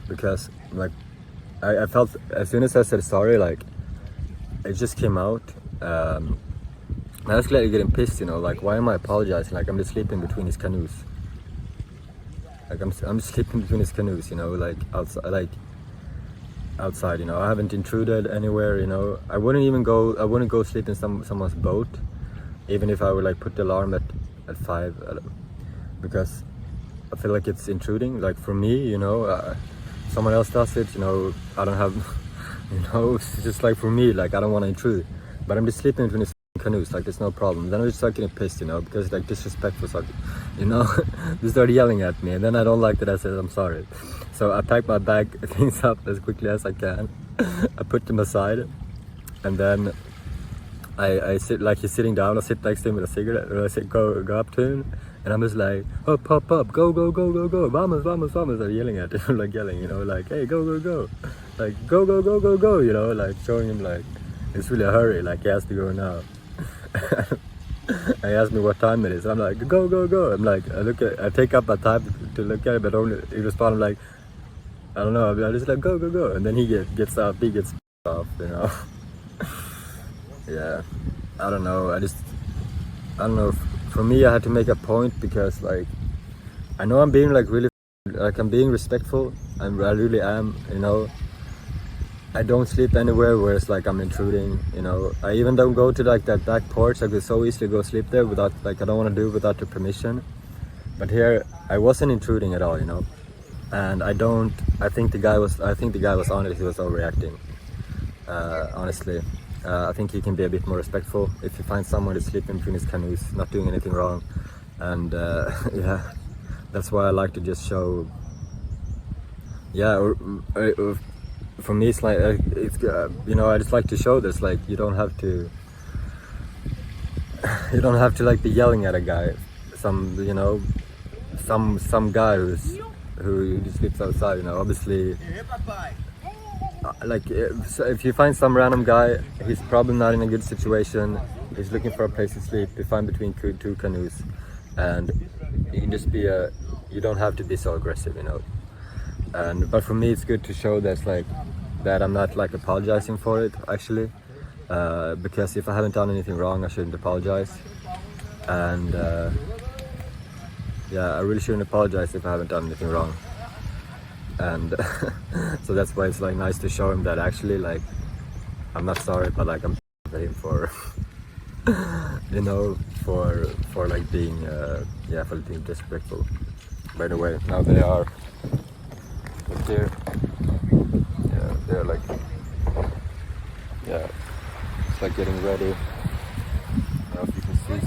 S1: because like, I felt, as soon as I said sorry, like, it just came out. I was clearly getting pissed, you know, like why am I apologizing? Like I'm just sleeping between his canoes. Like I'm just sleeping between his canoes, you know, like outside, you know. I haven't intruded anywhere, you know. I wouldn't go sleep in someone's boat, even if I would like put the alarm at 5, because I feel like it's intruding. Like for me, you know, someone else does it, you know, I don't have, you know, it's just like for me, like I don't want to intrude, but I'm just sleeping between his canoes, like there's no problem. Then I just start getting pissed, you know, because like disrespectful, so, you know. They start yelling at me, and then I don't like that I said I'm sorry. So I pack my things up as quickly as I can. I put them aside, and then I sit, like he's sitting down, I sit next to him with a cigarette, and I say go up to him, and I'm just like, up, go, vamos, they're yelling at him, like yelling, you know, like, hey, go, like, go, you know, like showing him like it's really a hurry, like he has to go now. He asked me what time it is. I'm like, go. I'm like, I take up my time to look at it, but only he responded like, I don't know. I just like go, and then he gets off, you know. Yeah, I don't know. I don't know. For me, I had to make a point because like, I know I'm being like really, like I'm being respectful. I really am, you know. I don't sleep anywhere where it's like I'm intruding, you know. I even don't go to like that back porch. I could so easily go sleep there without, like, I don't want to do it without the permission. But here, I wasn't intruding at all, you know. And I think the guy was on it. He was overreacting, honestly. I think he can be a bit more respectful if you find someone to sleep in between his canoes, not doing anything wrong. And yeah, that's why I like to just show, yeah, for me it's like you know, I just like to show this, like you don't have to like be yelling at a guy, you know, some guy who just sleeps outside, you know. Obviously, like if you find some random guy, he's probably not in a good situation. is looking for a place to sleep. You find between two canoes, and you can just be you don't have to be so aggressive, you know. But for me, it's good to show that I'm not like apologizing for it actually, because if I haven't done anything wrong, I shouldn't apologize. And yeah, I really shouldn't apologize if I haven't done anything wrong. And so that's why it's like nice to show him that actually like I'm not sorry, but like I'm at him for you know, for like being for being disrespectful. By the way, now they are up there. Yeah, they're like, yeah, it's like getting ready. I don't know if you can see.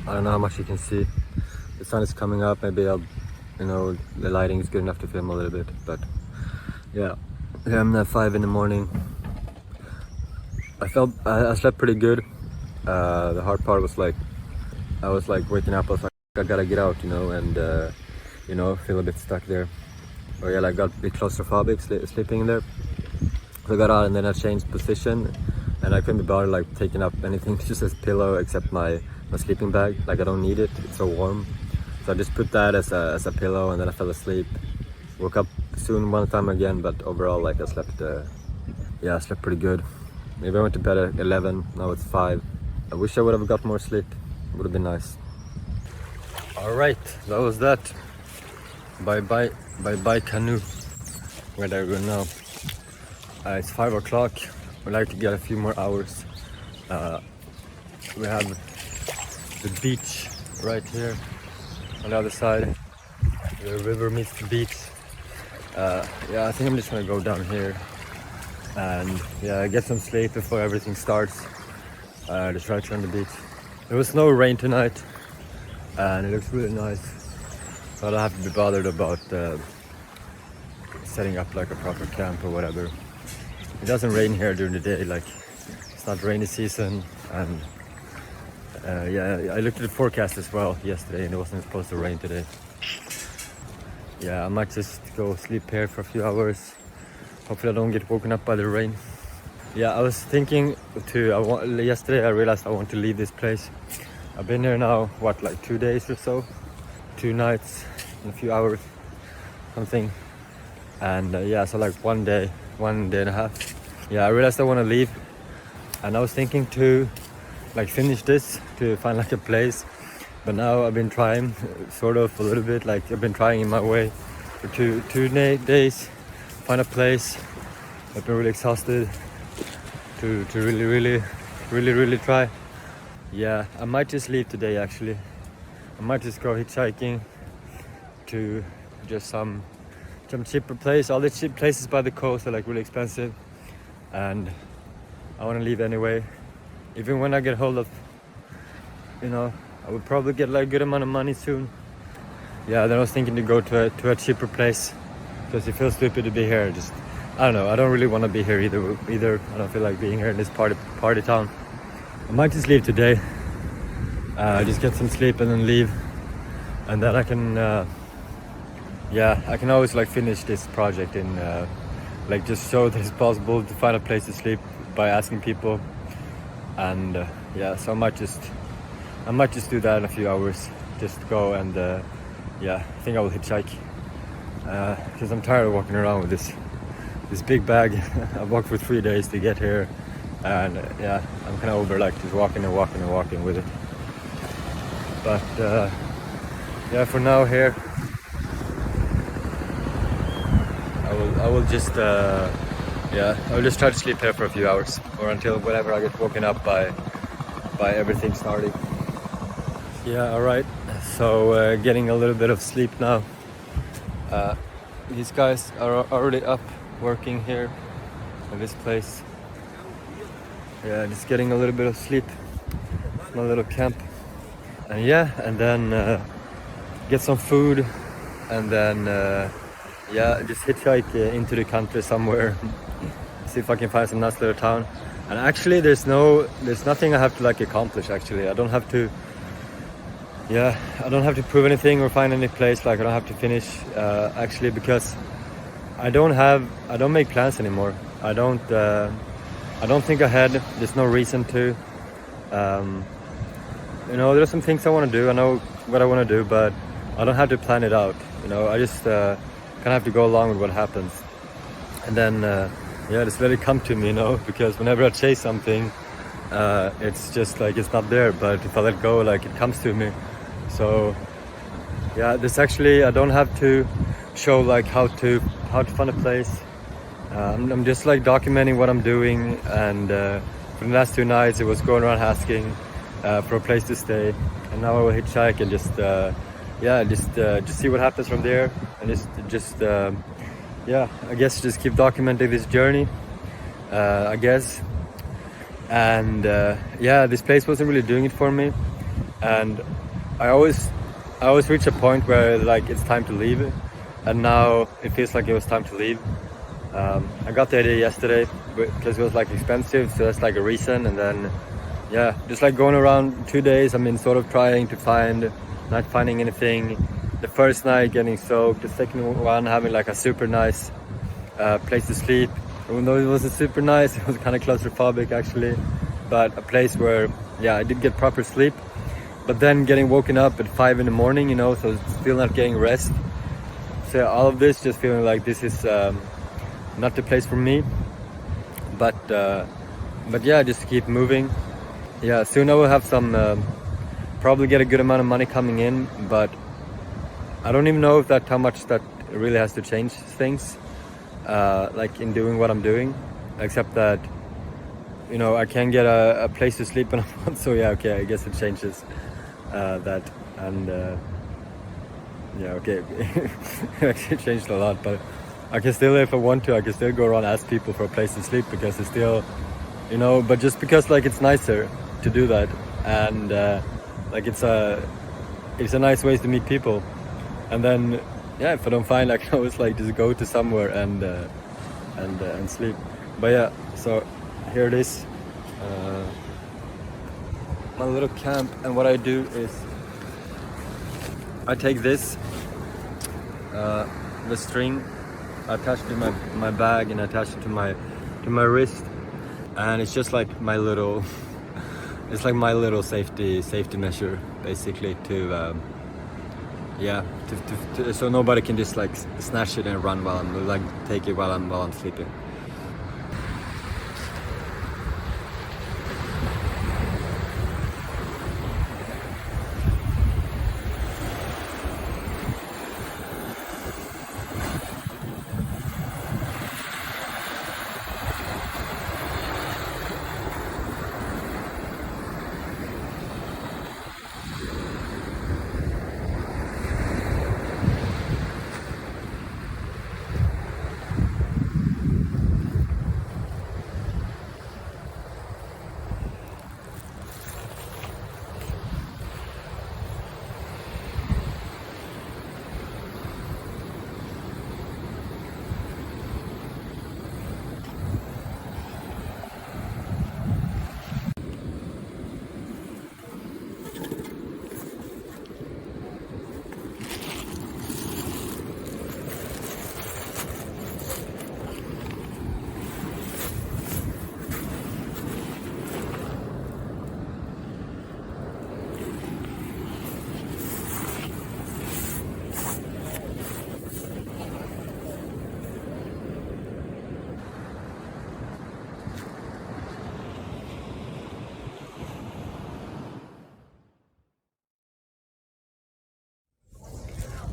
S1: I don't know how much you can see. The sun is coming up. Maybe I'll, you know, the lighting is good enough to film a little bit. But yeah, I'm at 5 in the morning. I slept pretty good. The hard part was like, I was like waking up. I was like, I gotta get out, you know, and you know, feel a bit stuck there. Or yeah, like got a bit claustrophobic sleeping in there. So I got out and then I changed position, and I couldn't be bothered like taking up anything just as pillow except my sleeping bag. Like I don't need it, it's so warm. So I just put that as a pillow, and then I fell asleep. Woke up soon one time again, but overall like I slept I slept pretty good. Maybe I went to bed at 11, now it's 5. I wish I would have got more sleep, it would have been nice. Alright, that was that. Bye bye canoe. Where do I go now? It's 5 o'clock. We'd like to get a few more hours. We have the beach right here on the other side. The river meets the beach. Yeah, I think I'm just gonna go down here and yeah, get some sleep before everything starts. Just right here on the beach. There was no rain tonight, and it looks really nice. So I don't have to be bothered about setting up like a proper camp or whatever. It doesn't rain here during the day, like it's not rainy season. And yeah, I looked at the forecast as well yesterday, and it wasn't supposed to rain today. Yeah, I might just go sleep here for a few hours. Hopefully I don't get woken up by the rain. Yeah, I was thinking yesterday I realized I want to leave this place. I've been here now, what, like 2 days or so? 2 nights and a few hours, something. And yeah, so like 1 day and a half. Yeah, I realized I want to leave. And I was thinking to like finish this, to find like a place. But now I've been trying sort of a little bit, like I've been trying in my way for two days, find a place. I've been really exhausted to really try. Yeah, I might just leave today actually. I might just go hitchhiking to just some cheaper place. All the cheap places by the coast are like really expensive, and I want to leave anyway. Even when I get hold of, you know, I would probably get like a good amount of money soon. Yeah, then I was thinking to go to a cheaper place, because it feels stupid to be here. Just, I don't know, I don't really want to be here either. I don't feel like being here in this party town. I might just leave today, just get some sleep and then leave. And then I can, I can always like finish this project in, like just show that it's possible to find a place to sleep by asking people. And yeah, so I might just do that in a few hours. Just go and I think I will hitchhike, because I'm tired of walking around with this big bag. I've walked for 3 days to get here, and yeah, I'm kind of over like just walking with it. But yeah, for now here, I will just I will just try to sleep here for a few hours, or until whenever I get woken up by everything starting. Yeah, all right. So getting a little bit of sleep now. These guys are already up working here in this place. Yeah, just getting a little bit of sleep. My little camp. And yeah, and then get some food, and then just hitchhike into the country somewhere. See if I can find some nice little town. And actually there's nothing I have to like accomplish actually. I don't have to prove anything or find any place. Like I don't have to finish actually, because I don't make plans anymore. I I don't think ahead. There's no reason to. You know, there's some things I want to do. I know what I want to do, but I don't have to plan it out. You know, I just kind of have to go along with what happens. And then, yeah, just let it come to me, you know, because whenever I chase something, it's just like it's not there. But if I let go, like it comes to me. So, yeah, this actually, I don't have to show like how to find a place. I'm just like documenting what I'm doing, and for the last 2 nights it was going around asking for a place to stay, and now I will hitchhike and just yeah, just see what happens from there, and just yeah, I guess just keep documenting this journey, I guess. And yeah, this place wasn't really doing it for me, and I always reach a point where like it's time to leave, and now it feels like it was time to leave. I got the idea yesterday because it was like expensive, so that's like a reason. And then yeah, just like going around 2 days, I mean, sort of trying to find, not finding anything. The first night getting soaked, the second one having like a super nice place to sleep. Even though it wasn't super nice, it was kind of claustrophobic actually, but a place where, yeah, I did get proper sleep. But then getting woken up at 5 in the morning, you know, so still not getting rest. So all of this just feeling like this is not the place for me. But yeah, just keep moving. Yeah, soon I will have some, probably get a good amount of money coming in, but I don't even know if that how much that really has to change things, like in doing what I'm doing, except that, you know, I can get a place to sleep when I want. So yeah, okay, I guess it changes that. And yeah, okay, it actually changed a lot, but I can still, if I want to, I can still go around and ask people for a place to sleep, because it's still, you know, but just because like it's nicer to do that, and like it's a nice way to meet people. And then yeah, if I don't find, I can always like just go to somewhere and sleep. But yeah, so here it is, my little camp. And what I do is I take this, the string, I attach it to my bag, and I attach it to my wrist, and it's just like my little it's like my little safety measure, basically, to yeah, to so nobody can just like snatch it and run while I'm like take it while I'm sleeping.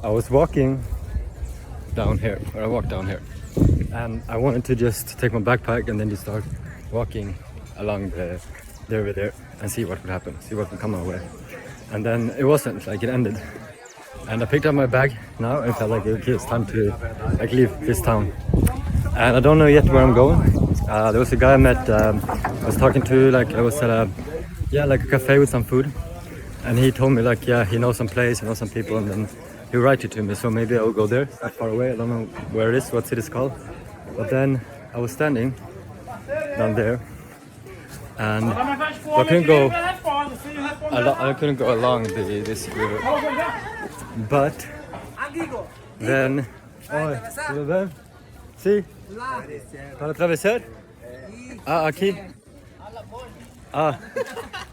S1: I was walking down here, or I walked down here, and I wanted to just take my backpack and then just start walking along the river there and see what would happen, see what would come my way. And then it wasn't, like it ended. And I picked up my bag now and felt like, okay, it's time to like leave this town. And I don't know yet where I'm going. There was a guy I met, I was talking to, like I was at a, yeah, like a cafe with some food. And he told me like, yeah, he knows some place, he knows some people, and then he'll write it to me. So maybe I'll go there, it's not far away. I don't know where it is, what city it's called. But then I was standing down there, and I couldn't go, I couldn't go along this river. But then, oi, tudo bem? Sim? Para atravessar? Aqui.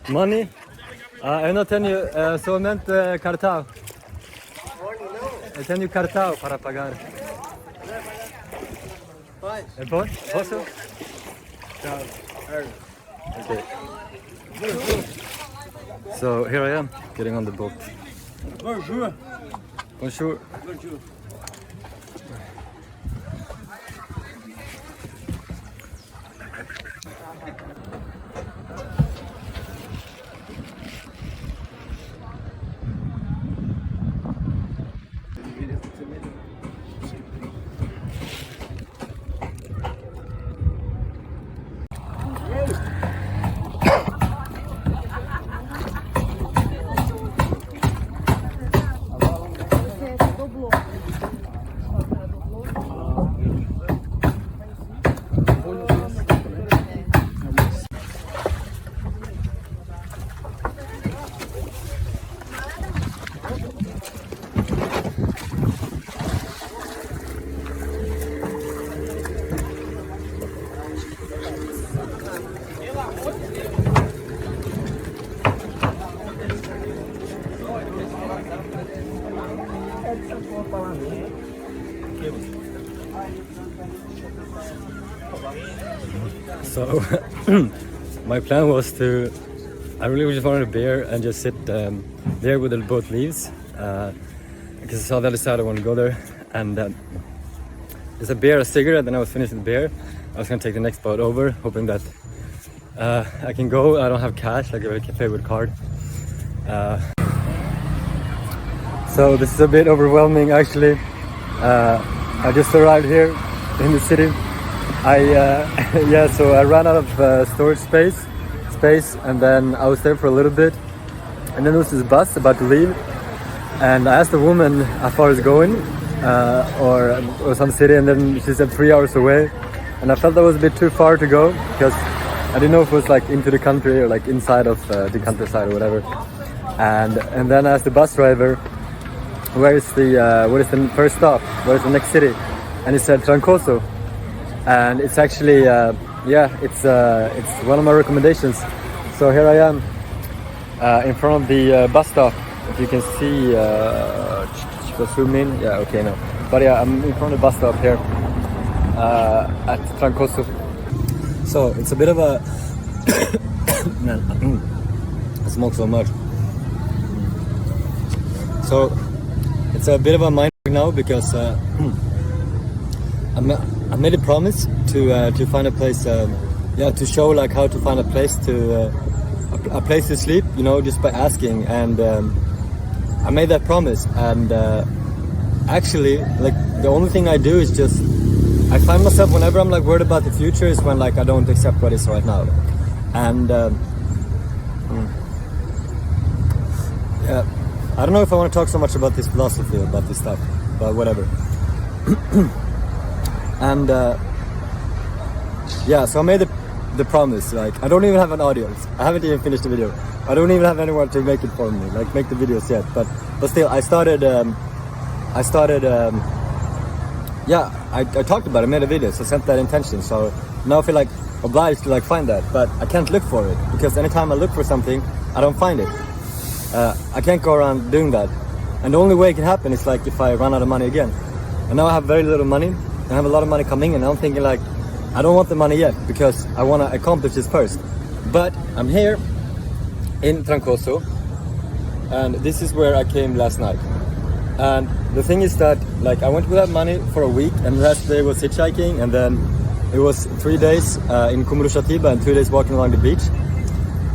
S1: Money. Eu não tenho somente cartão. Eu tenho cartão para pagar. É bom? Posso? Okay. So here I am, getting on the boat.
S2: Bonjour.
S1: Bonjour.
S2: Bonjour.
S1: So my plan was to, I really just wanted a beer and just sit there with the boat leaves because I saw the other side, I wanted to go there, and there's a beer, a cigarette, then I was finishing the beer. I was gonna take the next boat over, hoping that I can go. I don't have cash, like I can pay with card. So this is a bit overwhelming actually. I just arrived here in the city. So I ran out of storage space, and then I was there for a little bit, and then there was this bus about to leave, and I asked the woman how far it's going, or some city, and then she said 3 hours away, and I felt that was a bit too far to go because I didn't know if it was like into the country or like inside of the countryside or whatever, and then I asked the bus driver, what is the first stop, where is the next city, and he said Trancoso. And it's actually, it's one of my recommendations. So here I am in front of the bus stop. If you can see, just zoom in. Yeah, okay, no. But yeah, I'm in front of the bus stop here at Trancoso. So it's a bit of a man, I smoke so much. So it's a bit of a mind now because I made a promise to find a place, to show like how to find a place to sleep, you know, just by asking, and I made that promise, and actually, like the only thing I do is just, I find myself whenever I'm like worried about the future is when like I don't accept what is right now, and I don't know if I want to talk so much about this philosophy, about this stuff, but whatever. And so I made the promise. Like I don't even have an audience. I haven't even finished the video. I don't even have anyone to make it for me, like make the videos yet. But still, I started. I talked about it. I made a video, so I sent that intention. So now I feel like obliged to like find that, but I can't look for it because anytime I look for something, I don't find it. I can't go around doing that, and the only way it can happen is like if I run out of money again. And now I have very little money. I have a lot of money coming in, and I'm thinking like, I don't want the money yet because I want to accomplish this first. But I'm here in Trancoso, and this is where I came last night. And the thing is that like I went without money for a week, and the rest day was hitchhiking, and then it was 3 days in Cumuruxatiba and 2 days walking along the beach.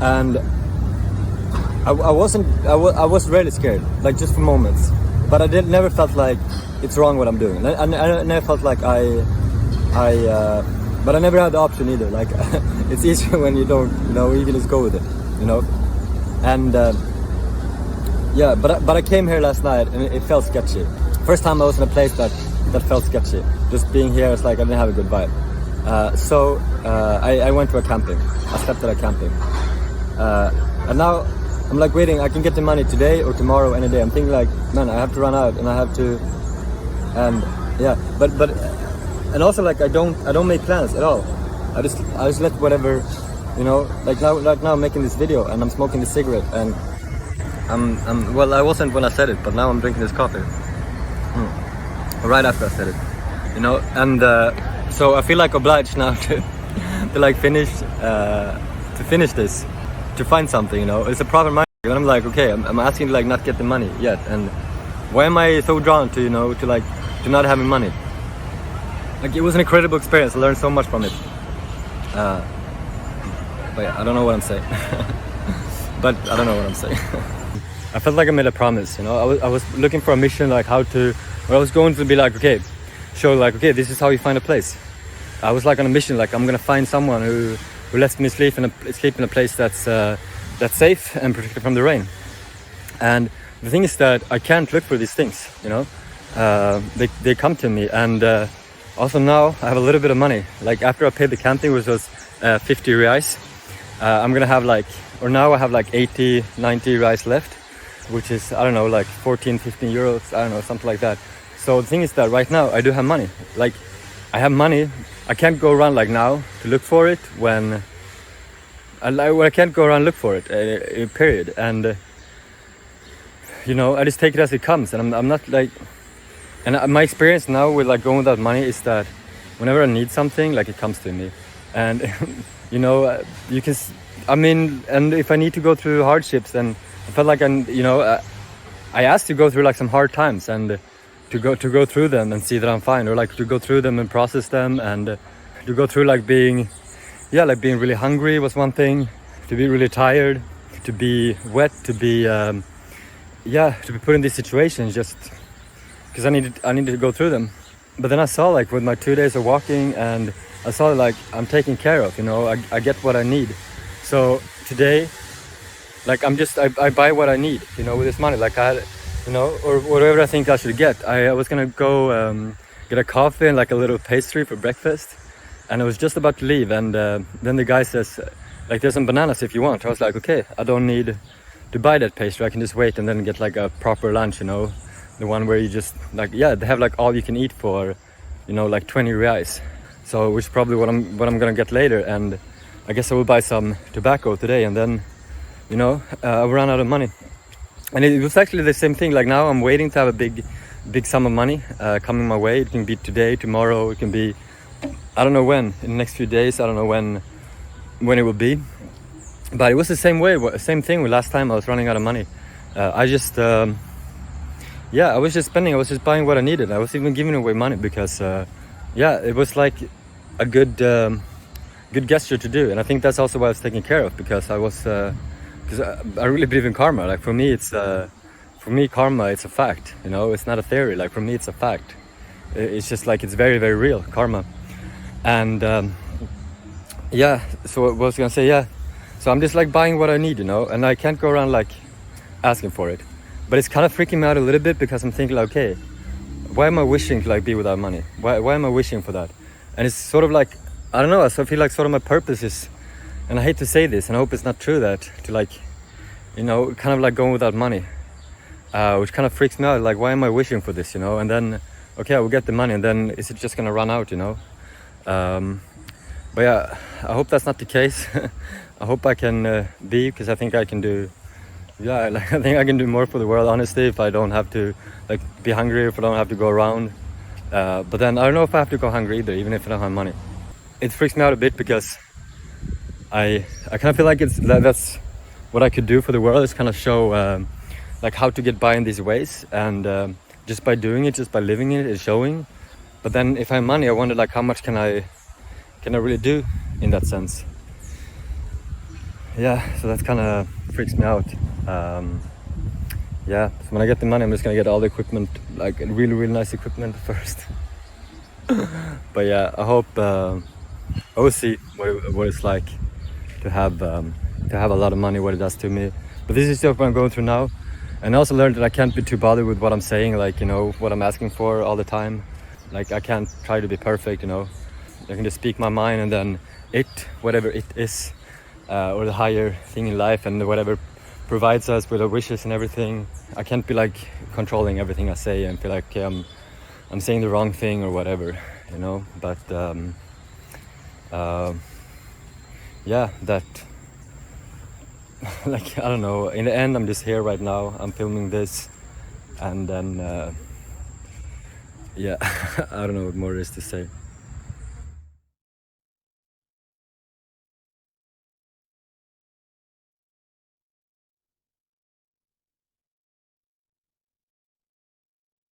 S1: And I was really scared, like just for moments. But I never felt like it's wrong what I'm doing. I never felt like but I never had the option either. Like it's easier when you don't, you know, you can just go with it, you know. And but I came here last night and it felt sketchy. First time I was in a place that felt sketchy. Just being here, it's like I didn't have a good vibe. So I went to a camping. I slept at a camping. And now I'm like waiting. I can get the money today or tomorrow, any day. I'm thinking like, man, I have to run out and I have to. And yeah, but and also like I don't make plans at all. I just let whatever, you know, like now I'm making this video and I'm smoking this cigarette and well, I wasn't when I said it, but now I'm drinking this coffee. Right after I said it, you know, and so I feel like obliged now to like finish this, to find something, you know. It's a proper mind. And I'm like, okay, I'm asking to like not get the money yet, and why am I so drawn to, you know, to not having money? Like, it was an incredible experience. I learned so much from it. But yeah, I don't know what I'm saying. But I don't know what I'm saying. I felt like I made a promise, you know. I was looking for a mission, like how to. Well, I was going to be like, okay, show like, okay, this is how you find a place. I was like on a mission, like I'm gonna find someone who lets me sleep in a place that's safe and protected from the rain. And the thing is that I can't look for these things, you know. They come to me, and also now I have a little bit of money. Like after I paid the camping, which was 50 reais, I'm gonna have like, or now I have like 80, 90 reais left, which is, I don't know, like 14, 15 euros, I don't know, something like that. So the thing is that right now I do have money. Like, I have money. I can't go around like now to look for it when I can't go around look for it, period. And you know, I just take it as it comes, and I'm not like, and my experience now with like going without money is that whenever I need something, like it comes to me. And you know, you can, I mean, and if I need to go through hardships, then I felt like I asked to go through like some hard times, and to go through them and see that I'm fine, or like to go through them and process them, and to go through like being really hungry was one thing, to be really tired, to be wet, to be put in these situations just because I needed to go through them. But then I saw, like, with my 2 days of walking, and I saw like I'm taken care of, you know. I get what I need. So today, like, I buy what I need, you know, with this money. Like, I had, you know, or whatever I think I should get. I was gonna go get a coffee and like a little pastry for breakfast, and I was just about to leave, and then the guy says, like, there's some bananas if you want. I was like, okay, I don't need to buy that pastry, I can just wait and then get like a proper lunch, you know, the one where you just like, yeah, they have like all you can eat for, you know, like 20 reais. So which is probably what I'm gonna get later, and I guess I will buy some tobacco today, and then, you know, I ran out of money. And it was actually the same thing. Like, now I'm waiting to have a big sum of money coming my way. It can be today, tomorrow, it can be, I don't know when, in the next few days, I don't know when it will be. But it was the same thing with last time I was running out of money. I just, I was just spending, I was just buying what I needed. I was even giving away money because, it was like a good gesture to do. And I think that's also why I was taken care of, because I was, because I really believe in karma. Like, for me, karma, it's a fact, you know, it's not a theory. Like, for me, it's a fact. It's just like, it's very, very real, karma. And, so what was I gonna say, so I'm just like buying what I need, you know, and I can't go around like asking for it. But it's kind of freaking me out a little bit, because I'm thinking like, okay, why am I wishing to like be without money? Why am I wishing for that? And it's sort of like, I don't know, I feel like sort of my purpose is, and I hate to say this, and I hope it's not true, that to like, you know, kind of like going without money, which kind of freaks me out. Like, why am I wishing for this, you know? And then, okay, I will get the money, and then is it just gonna run out, you know? But yeah, I hope that's not the case. I hope I can be, because I think I can do, like, I think I can do more for the world, honestly, if I don't have to like be hungry, if I don't have to go around. But then I don't know if I have to go hungry either, even if I don't have money. It freaks me out a bit, because I kind of feel like that's what I could do for the world, is kind of show like how to get by in these ways, and just by doing it, just by living it, is showing. But then if I have money, I wonder like how much can I really do in that sense. So that kind of freaks me out. So when I get the money, I'm just gonna get all the equipment, like really, really nice equipment first. But yeah, I hope I will see what it's like to have a lot of money, what it does to me. But this is just what I'm going through now. And I also learned that I can't be too bothered with what I'm saying, like, you know, what I'm asking for all the time. Like, I can't try to be perfect, you know. I can just speak my mind, and then whatever it is, or the higher thing in life, and whatever provides us with our wishes and everything. I can't be like controlling everything I say and feel like, okay, I'm saying the wrong thing or whatever, you know. But Yeah, that like I don't know. In the end, I'm just here right now. I'm filming this, and then yeah, I don't know what more there is to say.